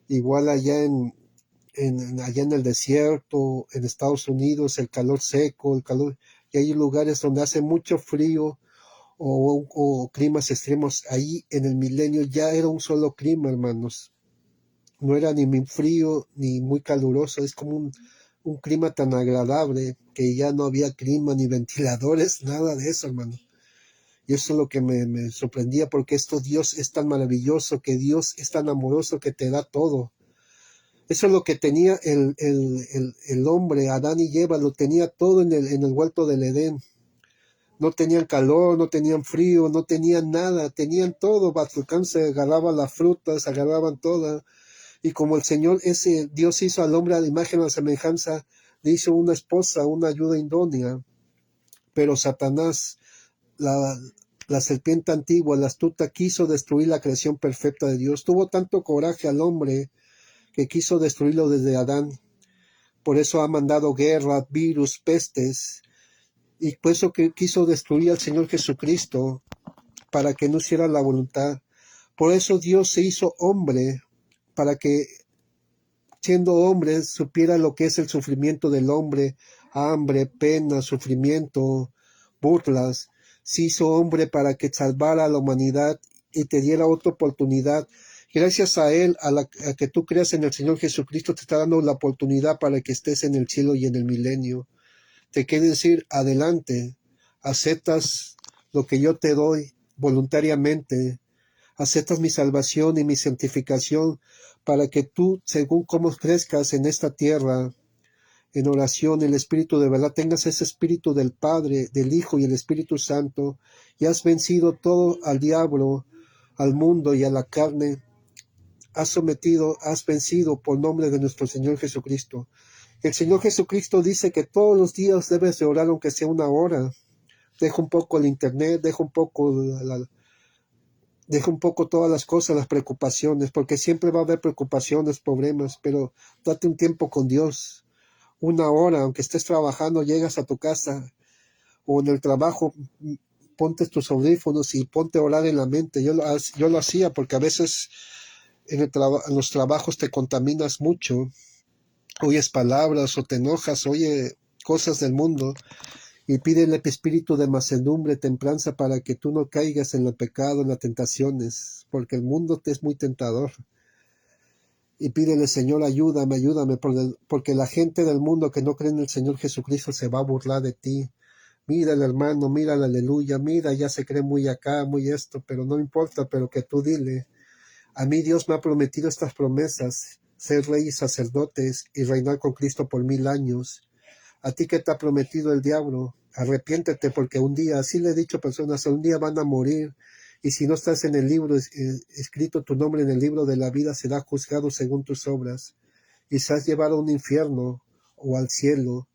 Igual allá en el desierto, en Estados Unidos, el calor seco, y hay lugares donde hace mucho frío o climas extremos. Ahí en el milenio ya era un solo clima, hermanos. No era ni muy frío ni muy caluroso, es como un clima tan agradable que ya no había clima ni ventiladores, nada de eso, hermano. Y eso es lo que me sorprendía, porque Dios es tan maravilloso, que Dios es tan amoroso que te da todo. Eso es lo que tenía el hombre, Adán y Eva, lo tenía todo en el huerto del Edén. No tenían calor, no tenían frío, no tenían nada, tenían todo. Batucán se agarraba las frutas, agarraban todas. Y como el Señor, ese Dios hizo al hombre a la imagen y a la semejanza, le hizo una esposa, una ayuda idónea. Pero Satanás, la, la serpiente antigua, la astuta, quiso destruir la creación perfecta de Dios. Tuvo tanto coraje al hombre que quiso destruirlo desde Adán. Por eso ha mandado guerra, virus, pestes, y por eso que quiso destruir al Señor Jesucristo, para que no hiciera la voluntad. Por eso Dios se hizo hombre, para que siendo hombre supiera lo que es el sufrimiento del hombre, hambre, pena, sufrimiento, burlas. Se hizo hombre para que salvara a la humanidad y te diera otra oportunidad. Gracias a Él, a que tú creas en el Señor Jesucristo, te está dando la oportunidad para que estés en el cielo y en el milenio. Te quiere decir, adelante, aceptas lo que yo te doy voluntariamente, aceptas mi salvación y mi santificación para que tú, según cómo crezcas en esta tierra, en oración, el Espíritu de verdad, tengas ese Espíritu del Padre, del Hijo y el Espíritu Santo, y has vencido todo al diablo, al mundo y a la carne, has vencido por nombre de nuestro Señor Jesucristo. El Señor Jesucristo dice que todos los días debes de orar aunque sea una hora. Deja un poco el internet, deja un poco todas las cosas, las preocupaciones, porque siempre va a haber preocupaciones, problemas, pero date un tiempo con Dios. Una hora, aunque estés trabajando, llegas a tu casa o en el trabajo, ponte tus audífonos y ponte a orar en la mente. Yo lo hacía porque a veces en los trabajos te contaminas mucho, oyes palabras o te enojas, oye cosas del mundo, y pídele espíritu de mansedumbre, templanza, para que tú no caigas en el pecado, en las tentaciones, porque el mundo te es muy tentador. Y pídele, Señor, ayúdame, ayúdame, porque la gente del mundo que no cree en el Señor Jesucristo se va a burlar de ti. Mira el hermano, mira la aleluya, mira, ya se cree muy acá, muy esto, pero no importa, pero que tú dile, a mí Dios me ha prometido estas promesas, ser rey y sacerdotes y reinar con Cristo por 1000 años. ¿A ti qué te ha prometido el diablo? Arrepiéntete, porque un día, así le he dicho a personas, un día van a morir. Y si no estás en el libro, escrito tu nombre en el libro de la vida, será juzgado según tus obras. Y serás llevado a un infierno o al cielo.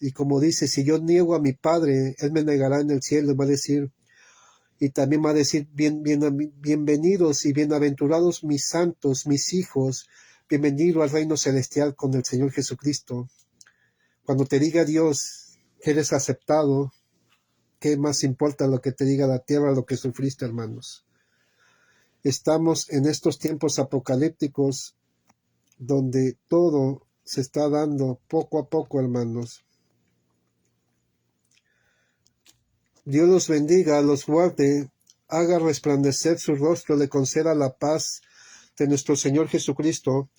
Y como dice, si yo niego a mi Padre, Él me negará en el cielo, y va a decir, y también va a decir, bienvenidos y bienaventurados mis santos, mis hijos, bienvenido al reino celestial con el Señor Jesucristo. Cuando te diga Dios que eres aceptado, ¿qué más importa lo que te diga la tierra, lo que sufriste, hermanos? Estamos en estos tiempos apocalípticos donde todo se está dando poco a poco, hermanos. Dios los bendiga, los guarde, haga resplandecer su rostro, le conceda la paz de nuestro Señor Jesucristo.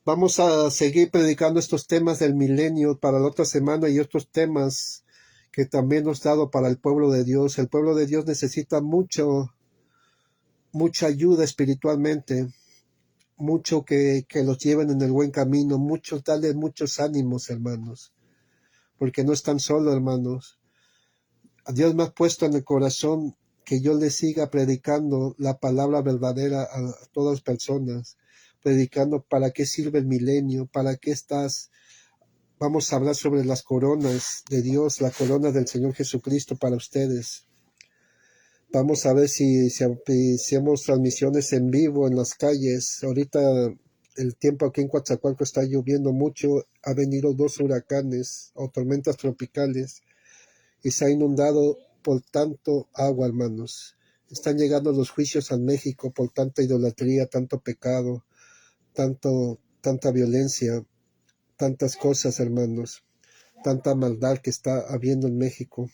Vamos a seguir predicando estos temas del milenio para la otra semana y otros temas que también nos ha dado para el pueblo de Dios. El pueblo de Dios necesita mucha ayuda espiritualmente, mucho que los lleven en el buen camino, darles muchos ánimos, hermanos, porque no están solos, hermanos. Dios me ha puesto en el corazón que yo le siga predicando la palabra verdadera a todas las personas, predicando para qué sirve el milenio, para qué estás. Vamos a hablar sobre las coronas de Dios, la corona del Señor Jesucristo para ustedes. Vamos a ver si hacemos transmisiones en vivo en las calles. Ahorita el tiempo aquí en Coatzacoalcos está lloviendo mucho, ha venido 2 huracanes o tormentas tropicales y se ha inundado por tanto agua, hermanos. Están llegando los juicios a México por tanta idolatría, tanto pecado, tanta violencia, tantas cosas, hermanos, tanta maldad que está habiendo en México.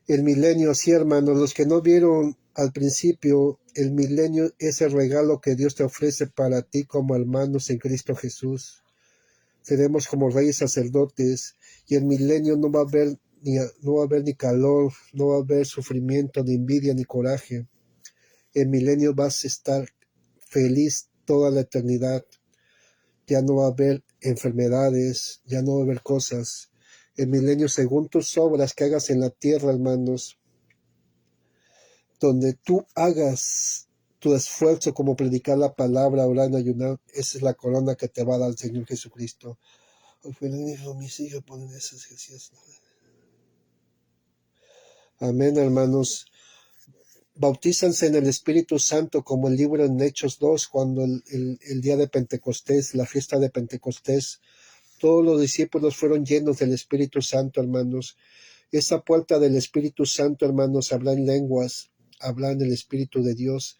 El milenio, sí, hermanos, los que no vieron al principio, el milenio es el regalo que Dios te ofrece para ti como hermanos en Cristo Jesús. Seremos como reyes sacerdotes y el milenio no va a haber ni calor, no va a haber sufrimiento, ni envidia, ni coraje. El milenio vas a estar feliz toda la eternidad. Ya no va a haber enfermedades, ya no va a haber cosas. El milenio según tus obras que hagas en la tierra, hermanos, donde tú hagas tu esfuerzo como predicar la palabra, orar y ayunar, esa es la corona que te va a dar el Señor Jesucristo. Mis hijos ponen esas ejercicios. Amén, hermanos. Bautízanse en el Espíritu Santo como el libro en Hechos 2, cuando el día de Pentecostés, la fiesta de Pentecostés, todos los discípulos fueron llenos del Espíritu Santo, hermanos. Esa puerta del Espíritu Santo, hermanos, habla en lenguas, habla en el Espíritu de Dios.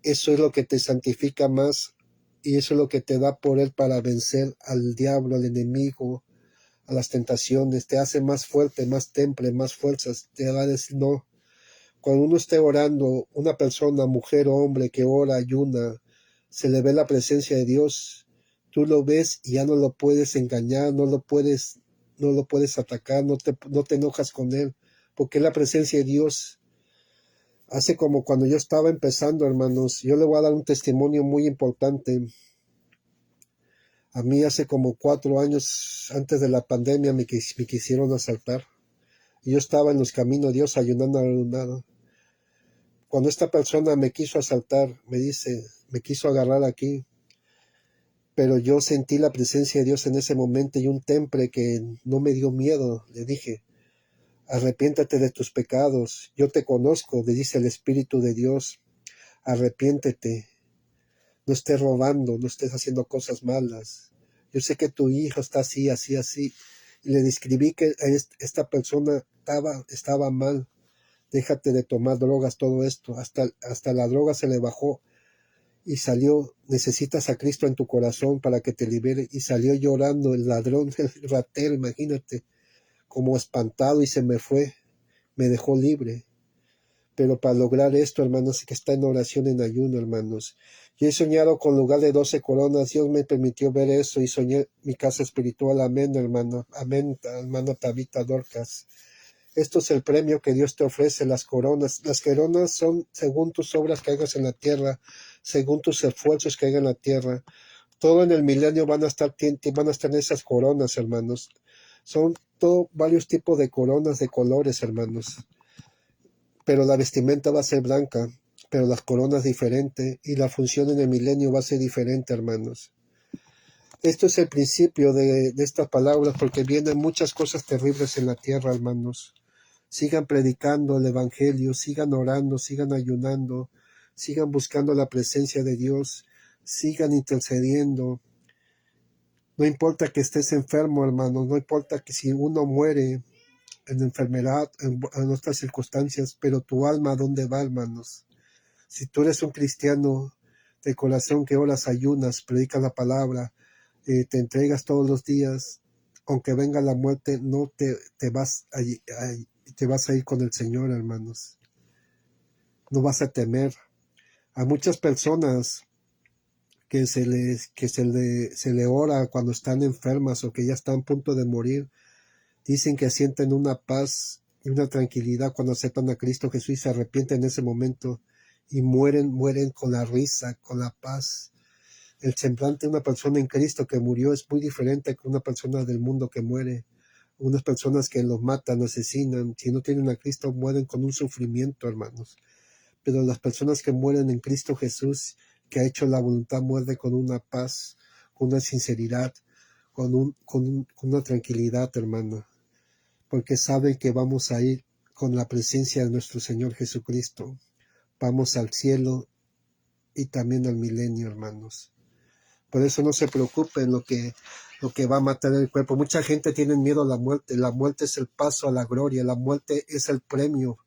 Eso es lo que te santifica más y eso es lo que te da poder para vencer al diablo, al enemigo, a las tentaciones. Te hace más fuerte, más temple, más fuerzas. Te va a decir no. Cuando uno esté orando, una persona, mujer o hombre que ora, ayuna, se le ve la presencia de Dios. Tú lo ves y ya no lo puedes engañar, no lo puedes atacar, no te enojas con él, porque es la presencia de Dios. Hace como cuando yo estaba empezando, hermanos, yo le voy a dar un testimonio muy importante. A mí hace como 4 años antes de la pandemia me quisieron asaltar. Y yo estaba en los caminos de Dios ayunando a alumnado. Cuando esta persona me quiso asaltar, me quiso agarrar aquí, pero yo sentí la presencia de Dios en ese momento y un temple que no me dio miedo. Le dije, arrepiéntate de tus pecados, yo te conozco, le dice el Espíritu de Dios, arrepiéntete, no estés robando, no estés haciendo cosas malas. Yo sé que tu hijo está así, así, así. Y le describí que esta persona estaba mal. Déjate de tomar drogas, todo esto. Hasta la droga se le bajó y salió. Necesitas a Cristo en tu corazón para que te libere. Y salió llorando el ladrón, el ratero, imagínate, como espantado y se me fue. Me dejó libre. Pero para lograr esto, hermanos, que está en oración, en ayuno, hermanos. Yo he soñado con lugar de 12 coronas. Dios me permitió ver eso y soñé mi casa espiritual. Amén, hermano. Amén, hermano Tabita Dorcas. Esto es el premio que Dios te ofrece, las coronas. Las coronas son según tus obras que hagas en la tierra, según tus esfuerzos que hagas en la tierra. Todo en el milenio van a estar en esas coronas, hermanos. Son varios tipos de coronas de colores, hermanos. Pero la vestimenta va a ser blanca, pero las coronas diferentes y la función en el milenio va a ser diferente, hermanos. Esto es el principio de estas palabras, porque vienen muchas cosas terribles en la tierra, hermanos. Sigan predicando el evangelio, sigan orando, sigan ayunando, sigan buscando la presencia de Dios, sigan intercediendo. No importa que estés enfermo, hermanos, no importa que si uno muere en enfermedad, en otras circunstancias, pero tu alma, ¿dónde va, hermanos? Si tú eres un cristiano de corazón que oras, ayunas, predicas la palabra, te entregas todos los días, aunque venga la muerte, no te vas a ir con el Señor, hermanos. No vas a temer. A muchas personas que se le ora cuando están enfermas o que ya están a punto de morir, dicen que sienten una paz y una tranquilidad cuando aceptan a Cristo Jesús y se arrepienten en ese momento y mueren con la risa, con la paz. El semblante de una persona en Cristo que murió es muy diferente que una persona del mundo que muere. Unas personas que los matan, asesinan, si no tienen a Cristo mueren con un sufrimiento, hermanos. Pero las personas que mueren en Cristo Jesús, que ha hecho la voluntad, mueren con una paz, con una sinceridad, con una tranquilidad, hermano, porque saben que vamos a ir con la presencia de nuestro Señor Jesucristo. Vamos al cielo y también al milenio, hermanos. Por eso no se preocupen lo que va a matar el cuerpo. Mucha gente tiene miedo a la muerte. La muerte es el paso a la gloria. La muerte es el premio,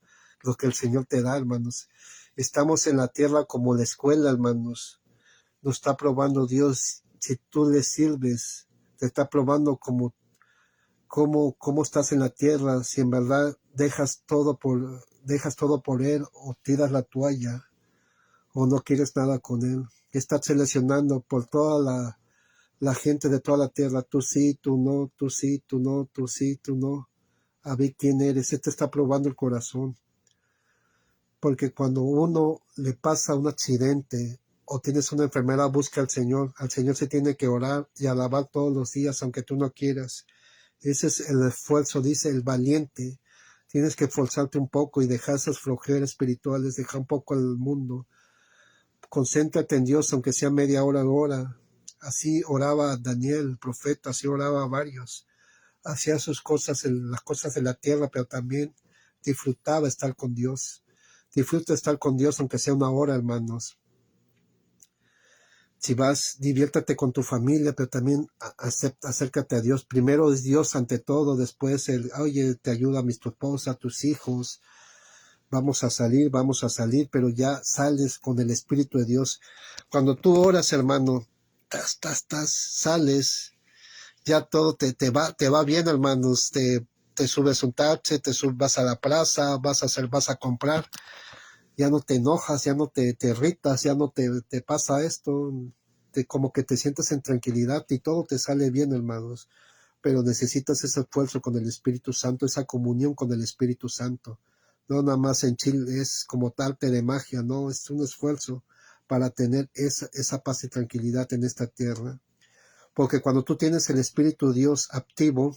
lo que el Señor te da, hermanos. Estamos en la tierra como la escuela, hermanos. Nos está probando Dios. Si tú le sirves, te está probando cómo estás en la tierra. Si en verdad dejas todo por Él o tiras la toalla o no quieres nada con Él. Estás seleccionando por toda la gente de toda la tierra, tú sí, tú no, tú sí, tú no, tú sí, tú no. A ver quién eres. Te está probando el corazón. Porque cuando uno le pasa un accidente o tienes una enfermedad, busca al Señor. Al Señor se tiene que orar y alabar todos los días, aunque tú no quieras. Ese es el esfuerzo, dice el valiente. Tienes que esforzarte un poco y dejar esas flojeras espirituales, dejar un poco el mundo. Concéntrate en Dios, aunque sea media hora o hora. Así oraba Daniel, el profeta, así oraba varios. Hacía sus cosas, las cosas de la tierra, pero también disfrutaba estar con Dios. Disfruta estar con Dios, aunque sea una hora, hermanos. Si vas, diviértate con tu familia, pero también acércate a Dios. Primero es Dios ante todo, después oye, te ayuda a tu esposa, a tus hijos. Vamos a salir, pero ya sales con el Espíritu de Dios. Cuando tú oras, hermano, sales, ya todo te va bien, hermanos. Te subes un taxi, vas a la plaza, vas a comprar. Ya no te enojas, ya no te irritas, ya no te pasa esto. Como que te sientes en tranquilidad y todo te sale bien, hermanos. Pero necesitas ese esfuerzo con el Espíritu Santo, esa comunión con el Espíritu Santo. No nada más en Chile es como arte de magia, no, es un esfuerzo para tener esa paz y tranquilidad en esta tierra. Porque cuando tú tienes el Espíritu de Dios activo,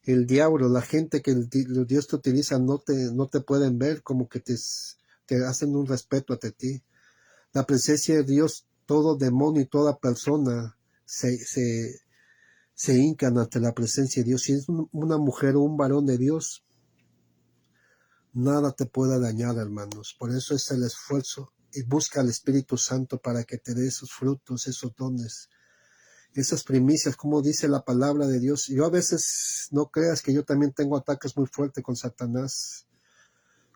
el diablo, la gente que Dios te utiliza no te pueden ver, como que te hacen un respeto ante ti. La presencia de Dios, todo demonio y toda persona se hincan ante la presencia de Dios. Si es una mujer o un varón de Dios, nada te pueda dañar, hermanos. Por eso es el esfuerzo y busca al Espíritu Santo para que te dé esos frutos, esos dones, esas primicias, como dice la palabra de Dios. Yo a veces, no creas que yo también tengo ataques muy fuertes con Satanás,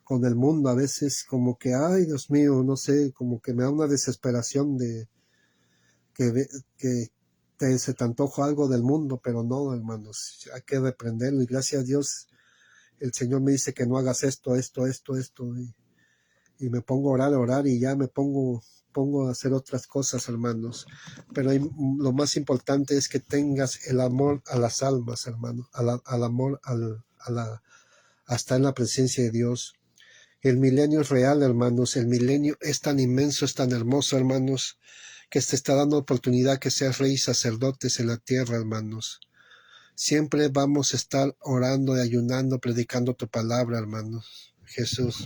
con el mundo. A veces como que, ay Dios mío, no sé, como que me da una desesperación de que se te antoja algo del mundo, pero no, hermanos, hay que reprenderlo. Y gracias a Dios, el Señor me dice que no hagas esto, y me pongo a orar y ya me pongo a hacer otras cosas, hermanos. Pero lo más importante es que tengas el amor a las almas, hermano, al amor a estar en la presencia de Dios. El milenio es real, hermanos. El milenio es tan inmenso, es tan hermoso, hermanos, que te está dando oportunidad que seas rey y sacerdotes en la tierra, hermanos. Siempre vamos a estar orando y ayunando, predicando tu palabra, hermanos. Jesús.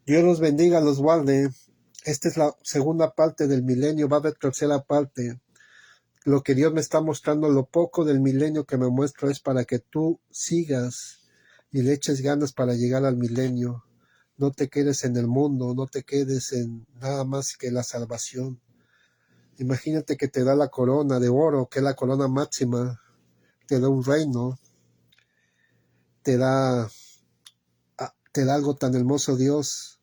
Dios los bendiga, los guarde. Esta es la segunda parte del milenio, va a haber tercera parte. Lo que Dios me está mostrando, lo poco del milenio que me muestra es para que tú sigas y le eches ganas para llegar al milenio. No te quedes en el mundo, no te quedes en nada más que la salvación. Imagínate que te da la corona de oro, que es la corona máxima, te da un reino, te da algo tan hermoso, Dios.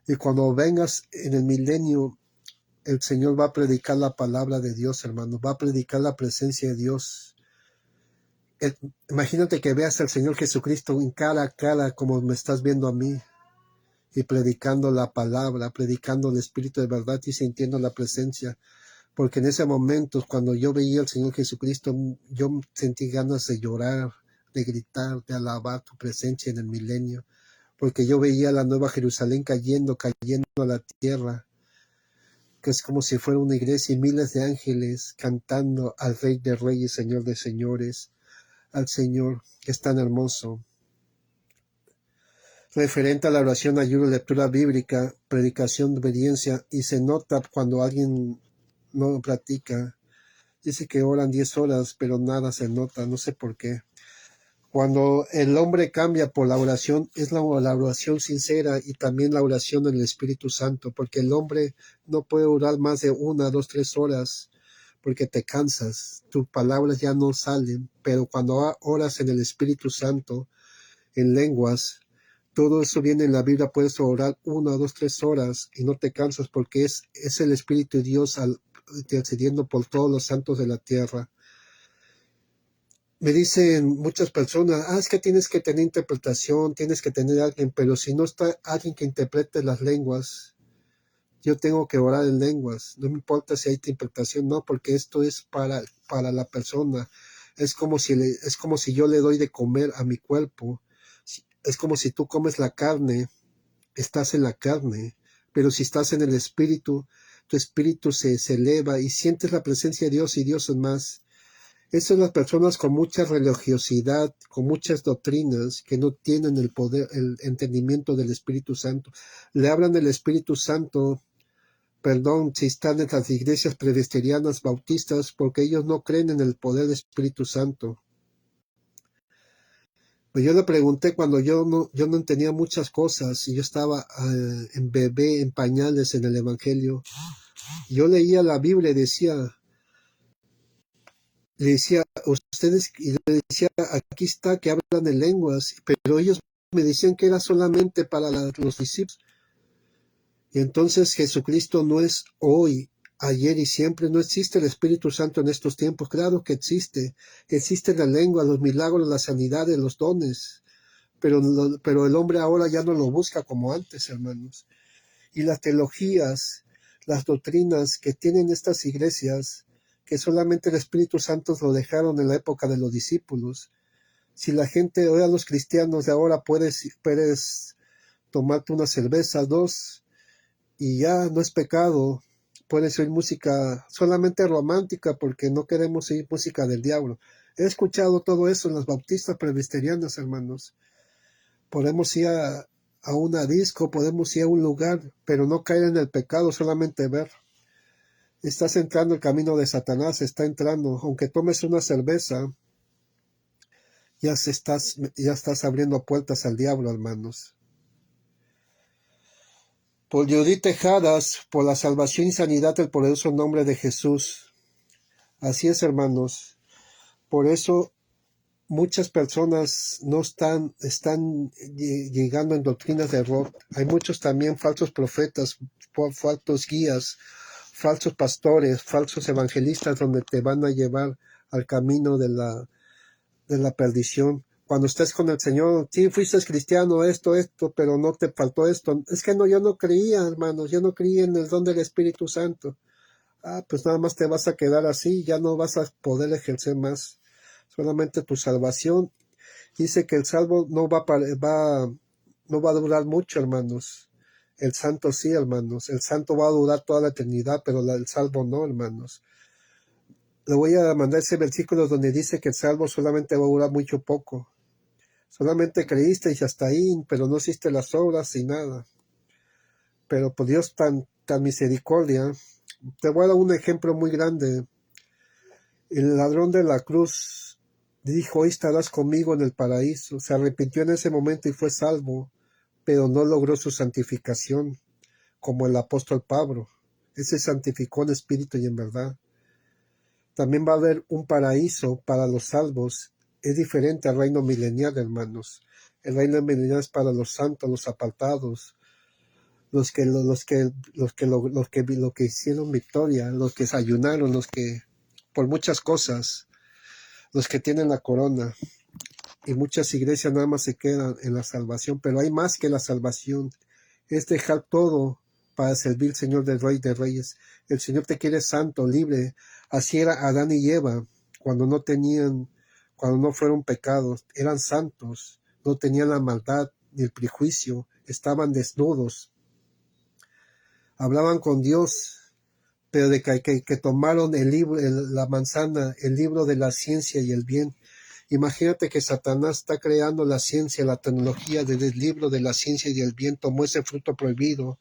Y cuando vengas en el milenio, el Señor va a predicar la palabra de Dios, hermano, va a predicar la presencia de Dios. Imagínate que veas al Señor Jesucristo en cara a cara como me estás viendo a mí y predicando la palabra, predicando el Espíritu de verdad y sintiendo la presencia. Porque en ese momento, cuando yo veía al Señor Jesucristo, yo sentí ganas de llorar, de gritar, de alabar tu presencia en el milenio. Porque yo veía la nueva Jerusalén cayendo a la tierra, que es como si fuera una iglesia y miles de ángeles cantando al Rey de Reyes, Señor de Señores, al Señor que es tan hermoso. Referente a la oración, ayuno, lectura bíblica, predicación, obediencia, y se nota cuando alguien no practica. Dice que oran 10 horas, pero nada se nota, no sé por qué. Cuando el hombre cambia por la oración, es la oración sincera y también la oración del Espíritu Santo, porque el hombre no puede orar más de 1, 2, 3 horas, porque te cansas, tus palabras ya no salen, pero cuando oras en el Espíritu Santo, en lenguas, todo eso viene en la Biblia, puedes orar 1, 2, 3 horas y no te cansas porque es el Espíritu de Dios intercediendo por todos los santos de la tierra. Me dicen muchas personas, es que tienes que tener interpretación, tienes que tener alguien, pero si no está alguien que interprete las lenguas, yo tengo que orar en lenguas, no me importa si hay interpretación, no, porque esto es para la persona, es como si yo le doy de comer a mi cuerpo, es como si tú comes la carne, estás en la carne, pero si estás en el espíritu, tu espíritu se eleva y sientes la presencia de Dios y Dios es más. Estas son las personas con mucha religiosidad, con muchas doctrinas, que no tienen el poder, el entendimiento del Espíritu Santo. Le hablan del Espíritu Santo, perdón, si están en las iglesias presbiterianas bautistas, porque ellos no creen en el poder del Espíritu Santo. Pues yo le pregunté cuando yo no entendía muchas cosas y yo estaba en bebé, en pañales en el Evangelio. Yo leía la Biblia y le decía, ustedes, y le decía, aquí está que hablan en lenguas, pero ellos me decían que era solamente para los discípulos. Y entonces Jesucristo no es hoy, ayer y siempre, no existe el Espíritu Santo en estos tiempos. Claro que existe la lengua, los milagros, las sanidades, los dones, pero el hombre ahora ya no lo busca como antes, hermanos. Y las teologías, las doctrinas que tienen estas iglesias, que solamente el Espíritu Santo lo dejaron en la época de los discípulos. Si la gente, ahora los cristianos de ahora puedes tomarte una cerveza, 2, y ya no es pecado. Puedes oír música solamente romántica porque no queremos oír música del diablo. He escuchado todo eso en las bautistas presbiterianas, hermanos. Podemos ir a una disco, podemos ir a un lugar, pero no caer en el pecado, solamente ver. Estás entrando el camino de Satanás, está entrando. Aunque tomes una cerveza, ya estás abriendo puertas al diablo, hermanos. Por Judith Tejadas, por la salvación y sanidad del poderoso nombre de Jesús. Así es, hermanos. Por eso muchas personas no están llegando en doctrinas de error. Hay muchos también falsos profetas, falsos guías, falsos pastores, falsos evangelistas donde te van a llevar al camino de la perdición. Cuando estés con el Señor, sí, fuiste cristiano, esto, pero no te faltó esto. Es que no, yo no creía, hermanos, yo no creía en el don del Espíritu Santo. Pues nada más te vas a quedar así, ya no vas a poder ejercer más. Solamente tu salvación. Dice que el salvo no va a durar mucho, hermanos. El santo sí, hermanos. El santo va a durar toda la eternidad, pero el salvo no, hermanos. Le voy a mandar ese versículo donde dice que el salvo solamente va a durar mucho poco. Solamente creíste y hasta ahí, pero no hiciste las obras y nada. Pero por Dios tan misericordia, te voy a dar un ejemplo muy grande. El ladrón de la cruz dijo, hoy estarás conmigo en el paraíso. Se arrepintió en ese momento y fue salvo, pero no logró su santificación, como el apóstol Pablo. Él se santificó en espíritu y en verdad. También va a haber un paraíso para los salvos. Es diferente al reino milenial, hermanos. El reino milenial es para los santos, los apartados, los que hicieron victoria, los que se ayunaron, los que por muchas cosas, los que tienen la corona. Y muchas iglesias nada más se quedan en la salvación, pero hay más que la salvación. Es dejar todo para servir al Señor del Rey de Reyes. El Señor te quiere santo, libre. Así era Adán y Eva cuando cuando no fueron pecados, eran santos, no tenían la maldad ni el prejuicio, estaban desnudos, hablaban con Dios, pero de que tomaron el libro, la manzana, el libro de la ciencia y el bien. Imagínate que Satanás está creando la ciencia, la tecnología del libro de la ciencia y el bien, tomó ese fruto prohibido,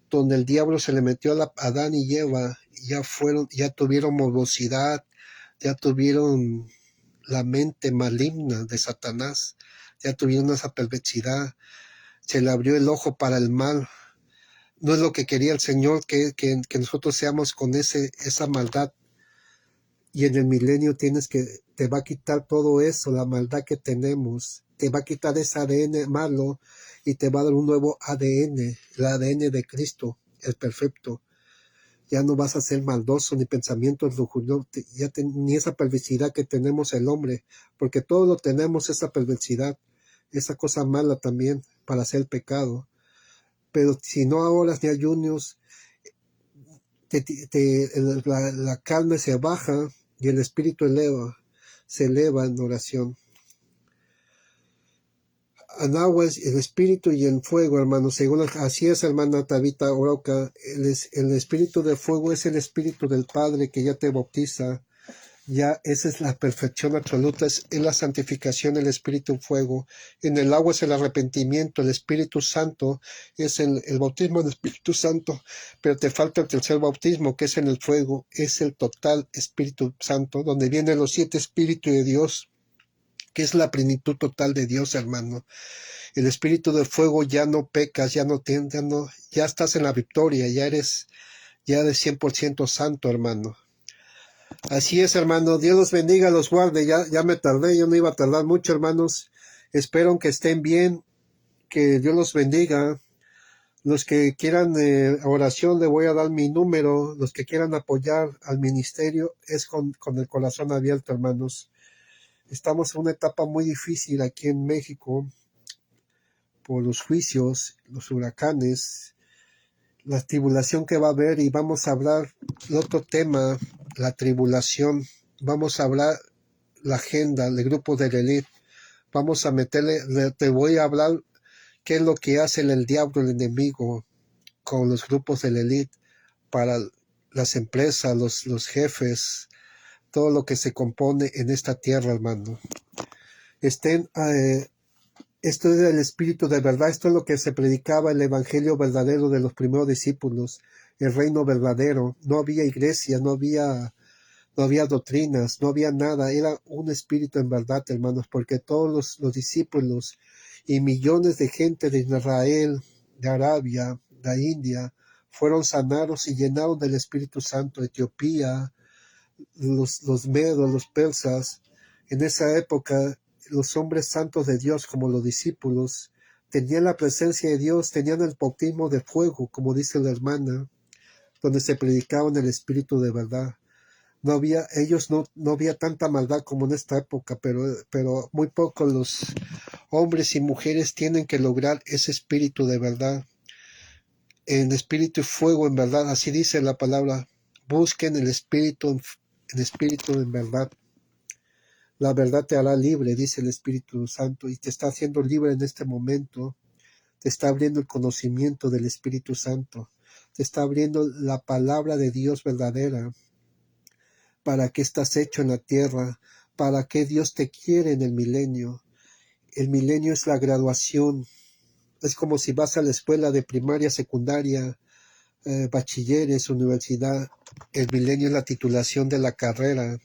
donde el diablo se le metió a Adán y Eva, ya tuvieron morbosidad, ya tuvieron la mente maligna de Satanás, ya tuvieron esa perversidad, se le abrió el ojo para el mal. No es lo que quería el Señor, que nosotros seamos con esa maldad. Y en el milenio te va a quitar todo eso, la maldad que tenemos, te va a quitar ese ADN malo y te va a dar un nuevo ADN, el ADN de Cristo, el perfecto. Ya no vas a ser maldoso ni pensamientos lujuriosos, ni esa perversidad que tenemos el hombre, porque todos lo tenemos, esa perversidad, esa cosa mala también para hacer pecado. Pero si no oras ni ayunos, la carne se baja y el espíritu se eleva en oración. En agua es el espíritu y en fuego, hermano, según así es, hermana Tabita Oroca, el espíritu de fuego es el espíritu del Padre que ya te bautiza. Ya esa es la perfección absoluta, es la santificación del Espíritu en fuego. En el agua es el arrepentimiento, el Espíritu Santo es el bautismo del Espíritu Santo, pero te falta el tercer bautismo, que es en el fuego, es el total Espíritu Santo, donde vienen los 7 Espíritus de Dios, que es la plenitud total de Dios, hermano. El Espíritu del fuego ya no pecas, ya estás en la victoria, ya eres 100% santo, hermano. Así es, hermano. Dios los bendiga, los guarde. Ya me tardé, yo no iba a tardar mucho, hermanos. Espero que estén bien, que Dios los bendiga. Los que quieran oración, le voy a dar mi número. Los que quieran apoyar al ministerio, es con el corazón abierto, hermanos. Estamos en una etapa muy difícil aquí en México por los juicios, los huracanes, la tribulación que va a haber, y vamos a hablar el otro tema, la tribulación. Vamos a hablar la agenda del grupo de la élite. Vamos a te voy a hablar qué es lo que hace el diablo, el enemigo, con los grupos de la élite, para las empresas, los jefes, todo lo que se compone en esta tierra, hermano. Esto es el espíritu de verdad, esto es lo que se predicaba, el evangelio verdadero de los primeros discípulos, el reino verdadero. No había iglesia, no había doctrinas, no había nada, era un espíritu en verdad, hermanos, porque todos los discípulos y millones de gente de Israel, de Arabia, de India, fueron sanados y llenados del Espíritu Santo. Etiopía, los medos, los persas, en esa época, los hombres santos de Dios, como los discípulos, tenían la presencia de Dios, tenían el bautismo de fuego, como dice la hermana, donde se predicaba en el Espíritu de verdad. No había tanta maldad como en esta época, pero muy pocos los hombres y mujeres tienen que lograr ese espíritu de verdad, en espíritu y fuego en verdad, así dice la palabra. Busquen el espíritu en verdad. La verdad te hará libre, dice el Espíritu Santo, y te está haciendo libre en este momento. Te está abriendo el conocimiento del Espíritu Santo, te está abriendo la palabra de Dios verdadera. para qué estás hecho en la tierra, para qué Dios te quiere en el milenio. El milenio es la graduación. Es como si vas a la escuela de primaria, secundaria, bachilleres, universidad. El milenio es la titulación de la carrera.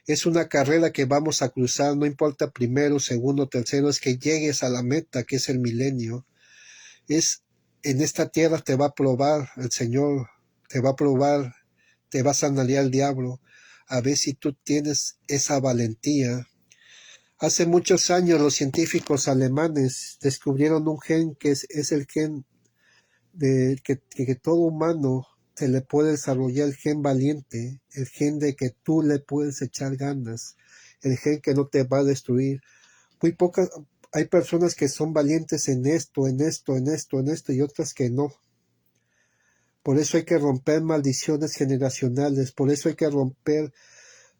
Es una carrera que vamos a cruzar, no importa primero, segundo, tercero, es que llegues a la meta, que es el milenio. Es en esta tierra te va a probar el Señor, te va a probar, te va a sanalear el diablo, a ver si tú tienes esa valentía. Hace muchos años los científicos alemanes descubrieron un gen que es el gen de que todo humano se le puede desarrollar, el gen valiente, el gen de que tú le puedes echar ganas, el gen que no te va a destruir. Muy pocas, hay personas que son valientes en esto, en esto, en esto, en esto y otras que no. Por eso hay que romper maldiciones generacionales, por eso hay que romper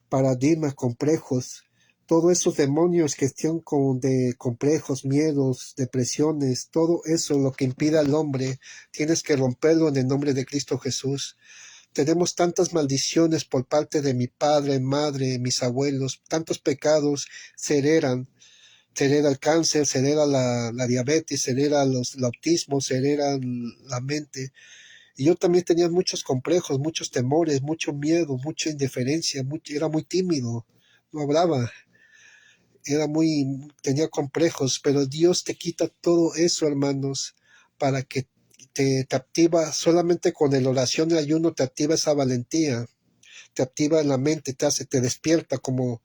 paradigmas complejos. Todos esos demonios que están de complejos, miedos, depresiones, todo eso lo que impide al hombre, tienes que romperlo en el nombre de Cristo Jesús. Tenemos tantas maldiciones por parte de mi padre, madre, mis abuelos, tantos pecados se hereda el cáncer, se hereda la diabetes, se hereda el autismo, se hereda la mente. Y yo también tenía muchos complejos, muchos temores, mucho miedo, mucha indiferencia, era muy tímido, no hablaba, tenía complejos, pero Dios te quita todo eso, hermanos, para que te activa, solamente con el oración y ayuno te activa esa valentía, te activa la mente, te despierta como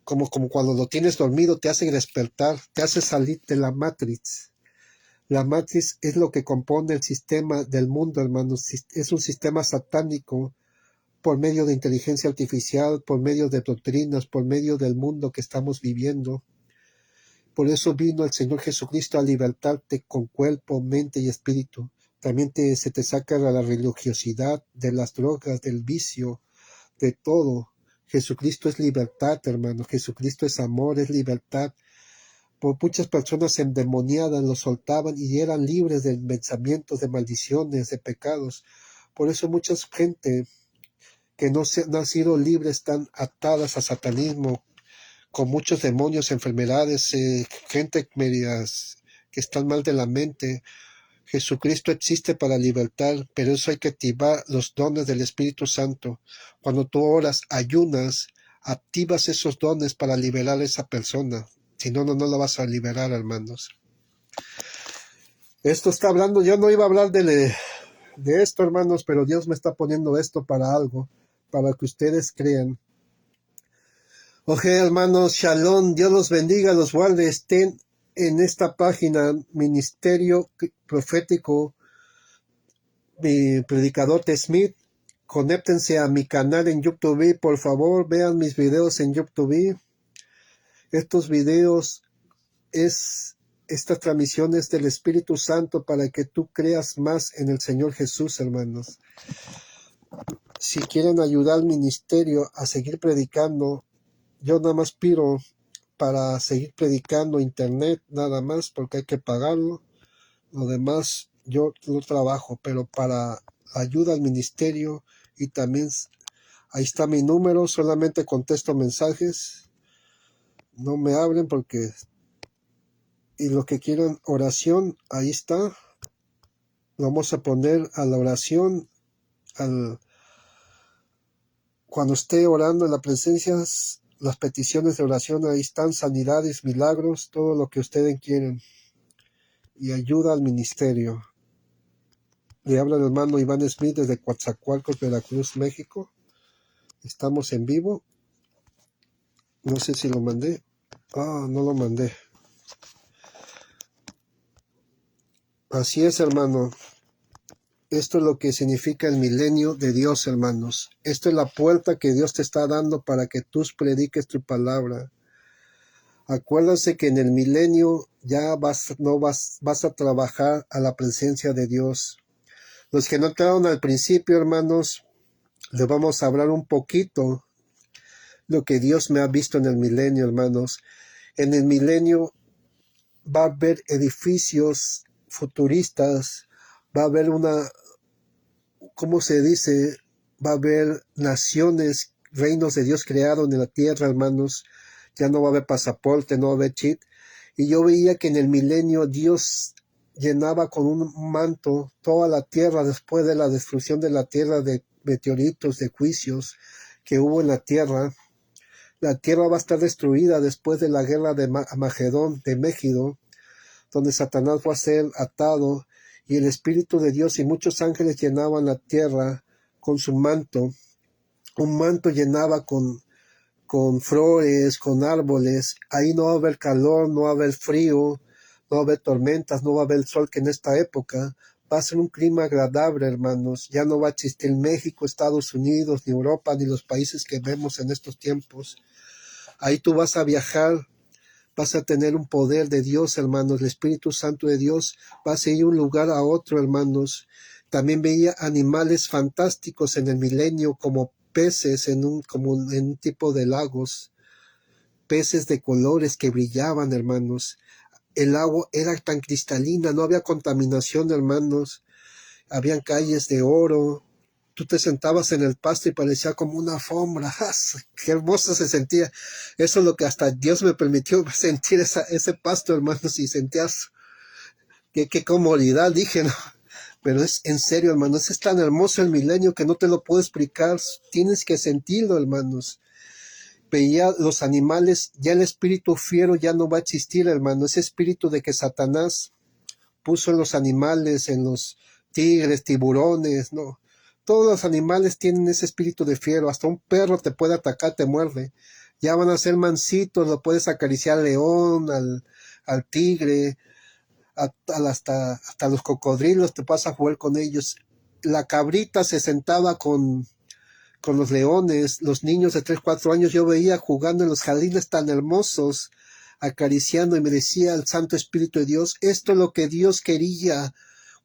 cuando lo tienes dormido, te hace despertar, te hace salir de la Matrix. La Matrix es lo que compone el sistema del mundo, hermanos. Es un sistema satánico por medio de inteligencia artificial, por medio de doctrinas, por medio del mundo que estamos viviendo. Por eso vino el Señor Jesucristo a libertarte con cuerpo, mente y espíritu. También se te saca de la religiosidad, de las drogas, del vicio, de todo. Jesucristo es libertad, hermano. Jesucristo es amor, es libertad. Por muchas personas endemoniadas lo soltaban y eran libres de pensamientos, de maldiciones, de pecados. Por eso mucha gente que no han sido libres están atadas a satanismo, con muchos demonios, enfermedades, gente medias que están mal de la mente. Jesucristo existe para libertar, pero eso hay que activar los dones del Espíritu Santo. Cuando tú oras, ayunas, activas esos dones para liberar a esa persona. Si no, no la vas a liberar, hermanos. Esto está hablando, yo no iba a hablar de esto, hermanos, pero Dios me está poniendo esto para algo, para que ustedes crean. Ok, hermanos, shalom, Dios los bendiga, los guarde, estén en esta página, Ministerio Profético, mi predicador T. Smith. Conéctense a mi canal en YouTube, por favor, vean mis videos en YouTube. Estos videos estas transmisiones del Espíritu Santo para que tú creas más en el Señor Jesús, hermanos. Si quieren ayudar al ministerio a seguir predicando, yo nada más pido para seguir predicando internet, nada más, porque hay que pagarlo. Lo demás yo lo trabajo, pero para ayuda al ministerio, y también ahí está mi número, solamente contesto mensajes, no me hablen porque, y lo que quieran oración, ahí está, vamos a poner a la oración, cuando esté orando en la presencia, las peticiones de oración, ahí están, sanidades, milagros, todo lo que ustedes quieran, y ayuda al ministerio. Le habla el hermano Iván Smith desde Coatzacoalcos, Veracruz, México. Estamos en vivo. No sé si lo mandé. No lo mandé. Así es, hermano. Esto es lo que significa el milenio de Dios, hermanos. Esto es la puerta que Dios te está dando para que tú prediques tu palabra. Acuérdense que en el milenio ya vas a trabajar a la presencia de Dios. Los que no entraron al principio, hermanos, les vamos a hablar un poquito lo que Dios me ha visto en el milenio, hermanos. En el milenio va a haber edificios futuristas, va a haber ¿cómo se dice? Va a haber naciones reinos de Dios creados en la tierra, hermanos. Ya no va a haber pasaporte, no va a haber chip. Y yo veía que en el milenio Dios llenaba con un manto toda la tierra después de la destrucción de la tierra, de meteoritos, de juicios que hubo en la tierra. La tierra va a estar destruida después de la guerra de Magedón, de Mégido, donde Satanás va a ser atado, y el Espíritu de Dios y muchos ángeles llenaban la tierra con su manto. Un manto llenaba con flores, con árboles. Ahí no va a haber calor, no va a haber frío, no va a haber tormentas, no va a haber sol, que en esta época va a ser un clima agradable, hermanos. Ya no va a existir México, Estados Unidos, ni Europa, ni los países que vemos en estos tiempos. Ahí tú vas a viajar, vas a tener un poder de Dios, hermanos. El Espíritu Santo de Dios va a ir de un lugar a otro, hermanos. También veía animales fantásticos en el milenio, como peces como en un tipo de lagos, peces de colores que brillaban, hermanos. El agua era tan cristalina, no había contaminación, hermanos. Habían calles de oro. Tú te sentabas en el pasto y parecía como una alfombra. Qué hermoso se sentía. Eso es lo que hasta Dios me permitió sentir ese pasto, hermanos, y sentías qué comodidad, dije, ¿no? Pero es en serio, hermanos, es tan hermoso el milenio que no te lo puedo explicar. Tienes que sentirlo, hermanos. Veía los animales, ya el espíritu fiero ya no va a existir, hermano. Ese espíritu de que Satanás puso en los animales, en los tigres, tiburones, no. Todos los animales tienen ese espíritu de fiero. Hasta un perro te puede atacar, te muerde. Ya van a ser mansitos, lo puedes acariciar al león, al tigre, hasta los cocodrilos, te vas a jugar con ellos. La cabrita se sentaba con los leones, los niños de 3 4 años, yo veía jugando en los jardines tan hermosos, acariciando, y me decía el Santo Espíritu de Dios, esto es lo que Dios quería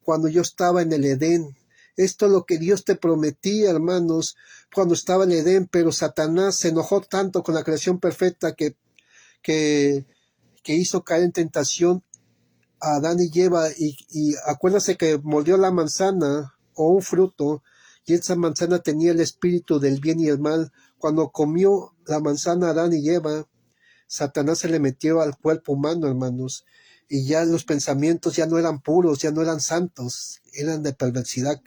cuando yo estaba en el Edén. Esto es lo que Dios te prometía, hermanos, cuando estaba en el Edén, pero Satanás se enojó tanto con la creación perfecta que, que hizo caer en tentación a Adán y Eva, y acuérdase que mordió la manzana o un fruto, y esa manzana tenía el espíritu del bien y el mal. Cuando comió la manzana Adán y Eva, Satanás se le metió al cuerpo humano, hermanos, y ya los pensamientos ya no eran puros, ya no eran santos, eran de perversidad,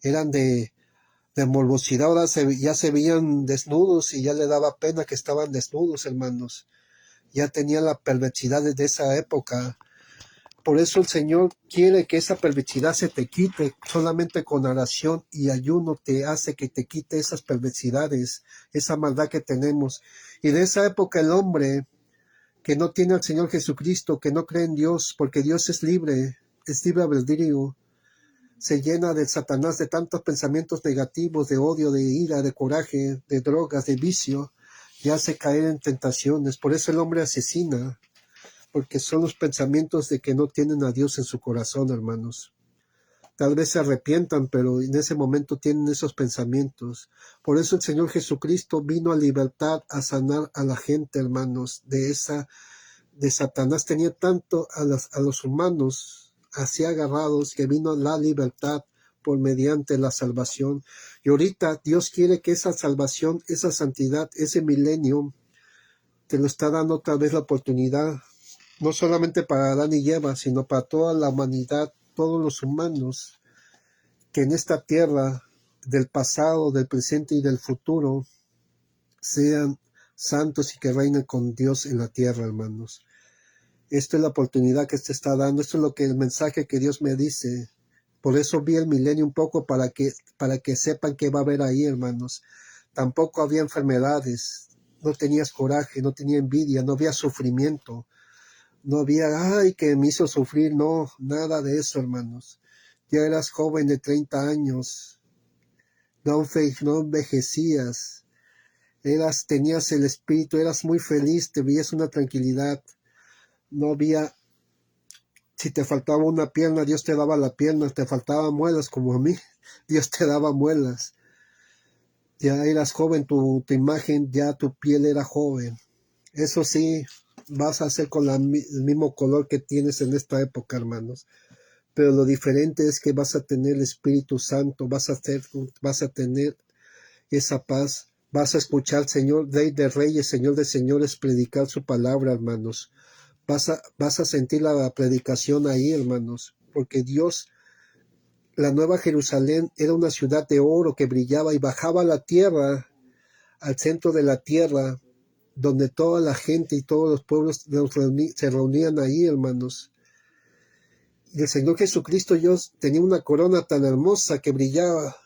eran de morbosidad. Ahora ya se veían desnudos y ya le daba pena que estaban desnudos, hermanos. Ya tenían la perversidad desde esa época. Por eso el Señor quiere que esa perversidad se te quite. Solamente con oración y ayuno te hace que te quite esas perversidades, esa maldad que tenemos. Y de esa época el hombre que no tiene al Señor Jesucristo, que no cree en Dios, porque Dios es libre albedrío, se llena de Satanás, de tantos pensamientos negativos, de odio, de ira, de coraje, de drogas, de vicio, y hace caer en tentaciones. Por eso el hombre asesina, porque son los pensamientos de que no tienen a Dios en su corazón, hermanos. Tal vez se arrepientan, pero en ese momento tienen esos pensamientos. Por eso el Señor Jesucristo vino a libertad, a sanar a la gente, hermanos, de Satanás. Tenía tanto a los humanos así agarrados, que vino la libertad por mediante la salvación. Y ahorita Dios quiere que esa salvación, esa santidad, ese milenio, te lo está dando otra vez la oportunidad, no solamente para Adán y Eva, sino para toda la humanidad, todos los humanos, que en esta tierra del pasado, del presente y del futuro sean santos y que reinen con Dios en la tierra, hermanos. Esto es la oportunidad que te está dando, esto es lo que el mensaje que Dios me dice. Por eso vi el milenio un poco para que sepan que va a haber ahí, hermanos. Tampoco había enfermedades, no tenías coraje, no tenía envidia, no había sufrimiento. No había, ay, que me hizo sufrir, no, nada de eso, hermanos. Ya eras joven de 30 años, no envejecías, tenías el espíritu, eras muy feliz, te veías una tranquilidad. No había, si te faltaba una pierna, Dios te daba la pierna, te faltaban muelas como a mí, Dios te daba muelas. Ya eras joven, tu imagen, ya tu piel era joven. Eso sí, vas a hacer con el mismo color que tienes en esta época, hermanos. Pero lo diferente es que vas a tener el Espíritu Santo, vas a tener esa paz, Vas a escuchar, Señor, Rey de Reyes, Señor de Señores, predicar su palabra, hermanos. Vas a sentir la predicación ahí, hermanos, porque Dios, la Nueva Jerusalén, era una ciudad de oro que brillaba y bajaba a la tierra, al centro de la tierra, donde toda la gente y todos los pueblos se reunían ahí, hermanos. Y el Señor Jesucristo, Dios, tenía una corona tan hermosa que brillaba,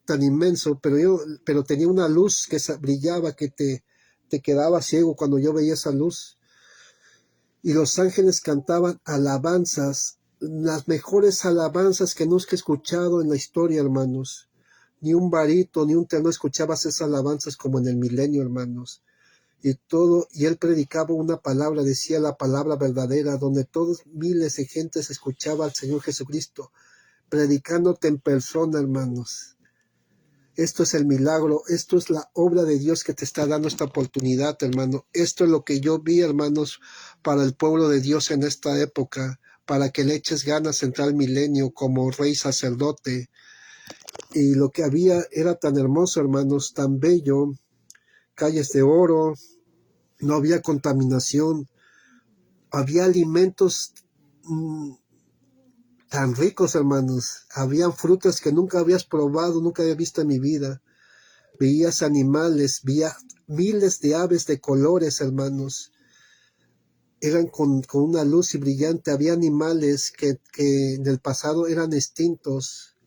tan inmenso, pero tenía una luz que brillaba, que te quedaba ciego cuando yo veía esa luz. Y los ángeles cantaban alabanzas, las mejores alabanzas que nunca he escuchado en la historia, hermanos. Ni un barito, ni un tenor escuchabas esas alabanzas como en el milenio, hermanos. Y él predicaba una palabra, decía la palabra verdadera, donde todos miles de gentes escuchaba al Señor Jesucristo, predicándote en persona, hermanos. Esto es el milagro, esto es la obra de Dios que te está dando esta oportunidad, hermano. Esto es lo que yo vi, hermanos, para el pueblo de Dios en esta época, para que le eches ganas a entrar al milenio como rey sacerdote. Y lo que había era tan hermoso, hermanos, tan bello, calles de oro, no había contaminación, había alimentos tan ricos, hermanos. Habían frutas que nunca habías probado, nunca había visto en mi vida. Veías animales, veía miles de aves de colores, hermanos. Eran con una luz y brillante. Había animales que en el pasado eran extintos,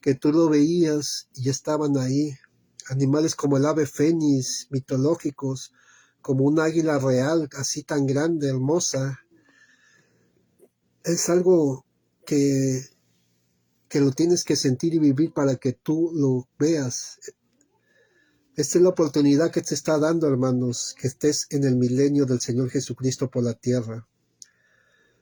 que tú lo veías y estaban ahí. Animales como el ave fénix, mitológicos, como un águila real, así tan grande, hermosa. Es algo que lo tienes que sentir y vivir para que tú lo veas. Esta es la oportunidad que te está dando, hermanos, que estés en el milenio del Señor Jesucristo por la tierra.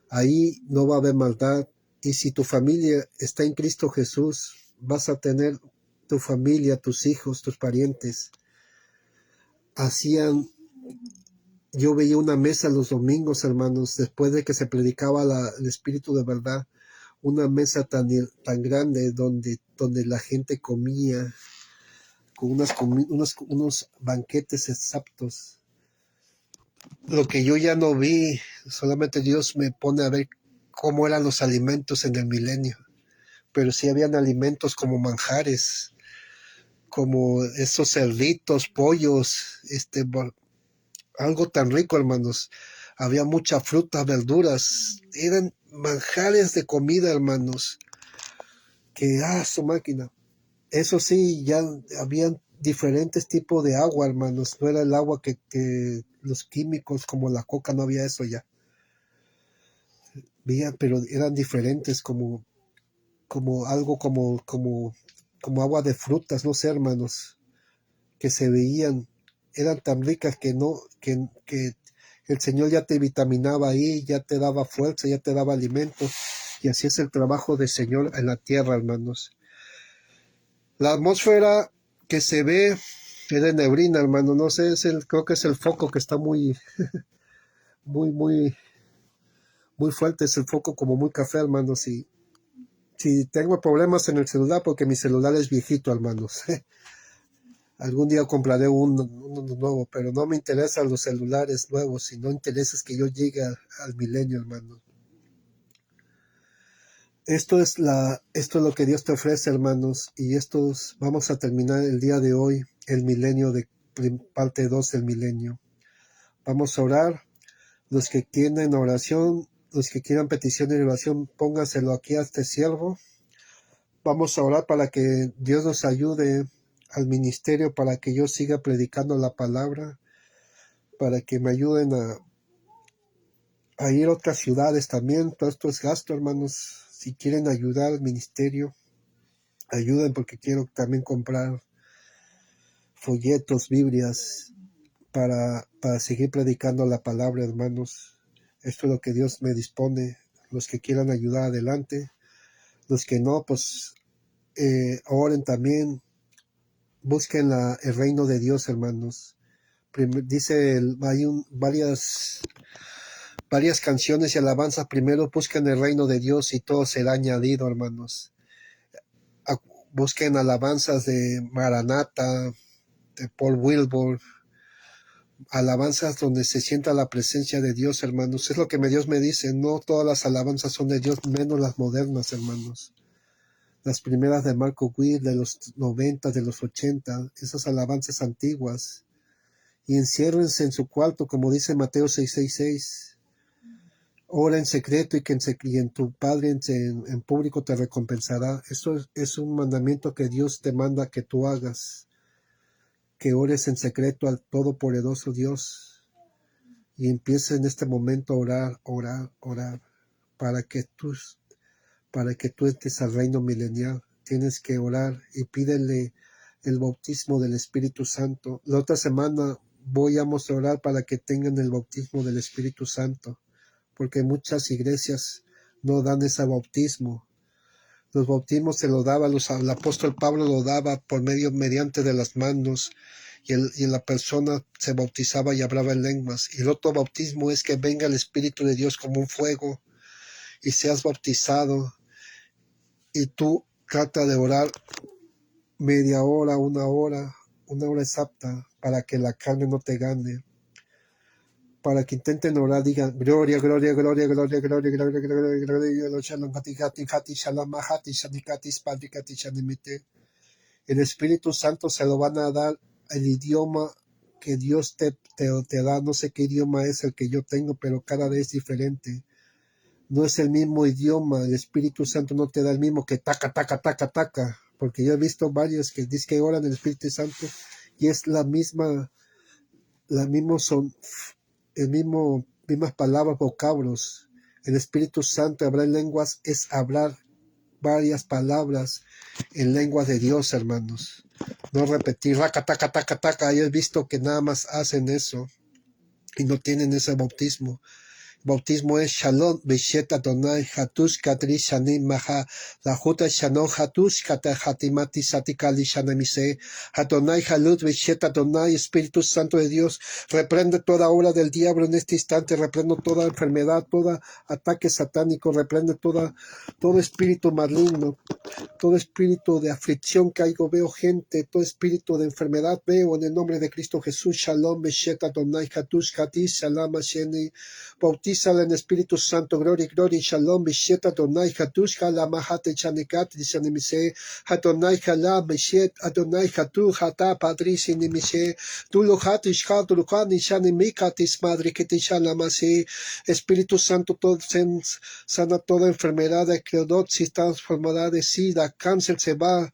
Ahí no va a haber maldad. Y si tu familia está en Cristo Jesús, vas a tener tu familia, tus hijos, tus parientes. Yo veía una mesa los domingos, hermanos, después de que se predicaba el Espíritu de verdad, una mesa tan grande donde la gente comía, con unos banquetes exactos. Lo que yo ya no vi, solamente Dios me pone a ver cómo eran los alimentos en el milenio. Pero sí habían alimentos como manjares, como esos cerditos, pollos, algo tan rico, hermanos. Había mucha fruta, verduras, eran manjares de comida, hermanos, que, su máquina. Eso sí, ya habían diferentes tipos de agua, hermanos. No era el agua que los químicos como la coca, no había eso ya. Pero eran diferentes, como algo como agua de frutas, no sé, hermanos, que se veían, eran tan ricas que el Señor ya te vitaminaba ahí, ya te daba fuerza, ya te daba alimento. Y así es el trabajo del Señor en la tierra, hermanos. La atmósfera que se ve es de neblina, hermano. No sé, creo que es el foco que está muy, muy, muy, muy fuerte. Es el foco como muy café, hermano. Si tengo problemas en el celular, porque mi celular es viejito, hermanos. Algún día compraré uno nuevo, pero no me interesan los celulares nuevos, sino interesa que yo llegue al milenio, hermano. Esto es lo que Dios te ofrece, hermanos, y vamos a terminar el día de hoy, el milenio de parte 2 del milenio. Vamos a orar. Los que tienen oración, los que quieran petición de oración, pónganselo aquí a este siervo. Vamos a orar para que Dios nos ayude al ministerio, para que yo siga predicando la palabra, para que me ayuden a ir a otras ciudades también. Todo esto es gasto, hermanos. Si quieren ayudar al ministerio, ayuden, porque quiero también comprar folletos, Biblias, para seguir predicando la palabra, hermanos. Esto es lo que Dios me dispone. Los que quieran ayudar, adelante. Los que no, pues oren también. Busquen el reino de Dios, hermanos. Dice, hay varias canciones y alabanzas. Primero busquen el reino de Dios y todo será añadido, hermanos. Busquen alabanzas de Maranata, de Paul Wilbur, alabanzas donde se sienta la presencia de Dios, hermanos. Es lo que Dios me dice, no todas las alabanzas son de Dios, menos las modernas, hermanos. Las primeras de Marco Witt, de los 90, de los 80, esas alabanzas antiguas. Y enciérrense en su cuarto, como dice Mateo 6:6. Ora en secreto y en tu Padre en público te recompensará. Eso es un mandamiento que Dios te manda que tú hagas. Que ores en secreto al todopoderoso Dios. Y empieza en este momento a orar, para que tú entres al reino milenial. Tienes que orar y pídele el bautismo del Espíritu Santo. La otra semana voy a orar para que tengan el bautismo del Espíritu Santo, porque muchas iglesias no dan ese bautismo. Los bautismos se lo daba, el apóstol Pablo lo daba mediante de las manos, y la persona se bautizaba y hablaba en lenguas. Y el otro bautismo es que venga el Espíritu de Dios como un fuego y seas bautizado, y tú trata de orar media hora, una hora exacta, para que la carne no te gane. Para que intenten orar, digan gloria, gloria, gloria, gloria, gloria, gloria, gloria, gloria. El Espíritu Santo se lo van a dar el idioma que Dios te da. No sé qué idioma es el que yo tengo, pero cada vez es diferente. No es el mismo idioma. El Espíritu Santo no te da el mismo que taca, taca, taca, taca. Porque yo he visto varios que dicen que oran el Espíritu Santo y es mismas palabras, vocablos. El Espíritu Santo, hablar en lenguas, es hablar varias palabras en lengua de Dios, hermanos. No repetir, raca, taca, taca, taca. Yo he visto que nada más hacen eso y no tienen ese bautismo. Bautismo es Shalom, Beshet Adonai, Hatush Katri Shanim Maha, la Juta Shannon Hatush Kata Hatimati Satikali Shanemise, Adonai Halut, Beshet Adonai, Espíritu Santo de Dios, reprende toda obra del diablo en este instante, reprendo toda enfermedad, todo ataque satánico, reprende todo espíritu maligno, todo espíritu de aflicción que veo gente, todo espíritu de enfermedad veo en el nombre de Cristo Jesús. Shalom, Beshet Adonai, Hatush Kati, Salam Hasheni. Bautízala en Espíritu Santo, gloria, gloria, Shalom, Beshet Adonai, Hatush Halam Hate Chanekat, Disanimise, Adonai Halam, Beshet Adonai, Hatu Hata Padri Sinimise, Tulo Hatish Hatulukan, Shanimikatis Madre que te Shalamase. Espíritu Santo, sana toda enfermedad de esclerosis, enfermedad de sida, cáncer se va,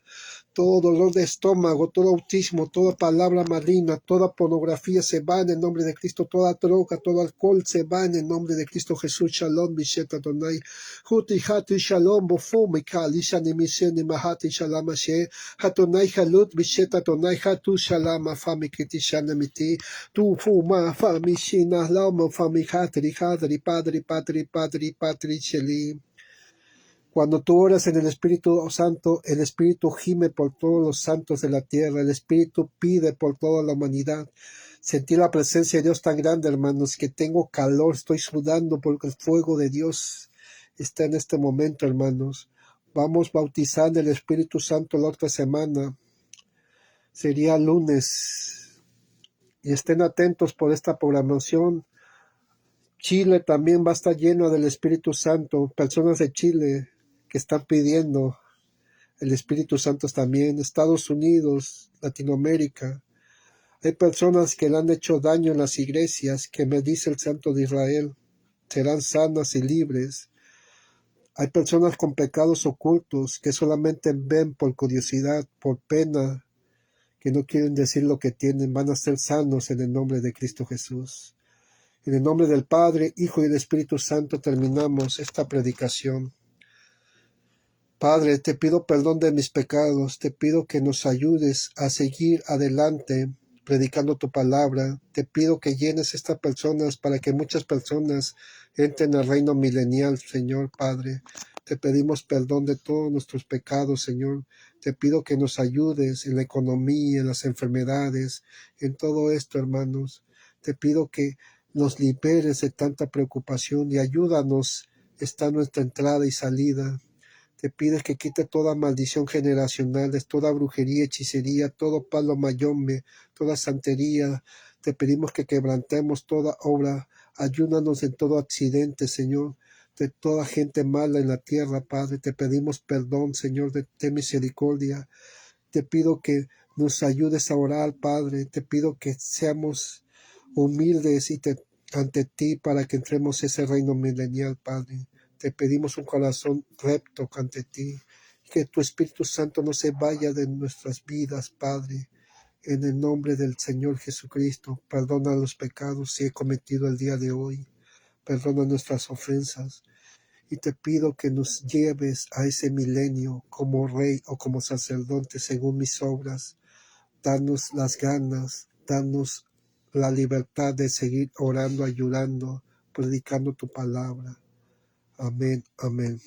todo dolor de estómago, todo autismo, toda palabra maligna, toda pornografía se va en el nombre de Cristo, toda droga, todo alcohol se va en el nombre de Cristo Jesús. Shalom, Bishet Adonai, Huti Hati Shalom, Bofumi Kali Shani Misioni Mahati Shalom Ashe, Hatonai Halut, Bishet Adonai, Hatu Shalom, Afami Kiti Shanamiti, Tu Fuma, Fami Shina, Lama, Fami Hatri, Hadri, Padri, Padri, Padri, Padri, Sheli. Cuando tú oras en el Espíritu Santo, el Espíritu gime por todos los santos de la tierra, el Espíritu pide por toda la humanidad. Sentí la presencia de Dios tan grande, hermanos, que tengo calor, estoy sudando porque el fuego de Dios está en este momento, hermanos. Vamos bautizando el Espíritu Santo la otra semana. Sería lunes. Y estén atentos por esta programación. Chile también va a estar lleno del Espíritu Santo. Personas de Chile que están pidiendo el Espíritu Santo también. Estados Unidos, Latinoamérica. Hay personas que le han hecho daño en las iglesias, que me dice el Santo de Israel, serán sanas y libres. Hay personas con pecados ocultos que solamente ven por curiosidad, por pena, que no quieren decir lo que tienen, van a ser sanos en el nombre de Cristo Jesús. En el nombre del Padre, Hijo y del Espíritu Santo terminamos esta predicación. Padre, te pido perdón de mis pecados, te pido que nos ayudes a seguir adelante predicando tu palabra. Te pido que llenes estas personas para que muchas personas entren al reino milenial, Señor Padre. Te pedimos perdón de todos nuestros pecados, Señor. Te pido que nos ayudes en la economía, en las enfermedades, en todo esto, hermanos. Te pido que nos liberes de tanta preocupación y ayúdanos. Está nuestra entrada y salida. Te pides que quite toda maldición generacional, toda brujería, hechicería, todo palo mayombe, toda santería. Te pedimos que quebrantemos toda obra. Ayúdanos en todo accidente, Señor, de toda gente mala en la tierra, Padre. Te pedimos perdón, Señor, de misericordia. Te pido que nos ayudes a orar, Padre. Te pido que seamos humildes ante ti para que entremos a ese reino milenial, Padre. Te pedimos un corazón recto ante ti. Que tu Espíritu Santo no se vaya de nuestras vidas, Padre. En el nombre del Señor Jesucristo, perdona los pecados que he cometido el día de hoy. Perdona nuestras ofensas. Y te pido que nos lleves a ese milenio como rey o como sacerdote según mis obras. Danos las ganas, danos la libertad de seguir orando, ayudando, predicando tu palabra. Amén, amén.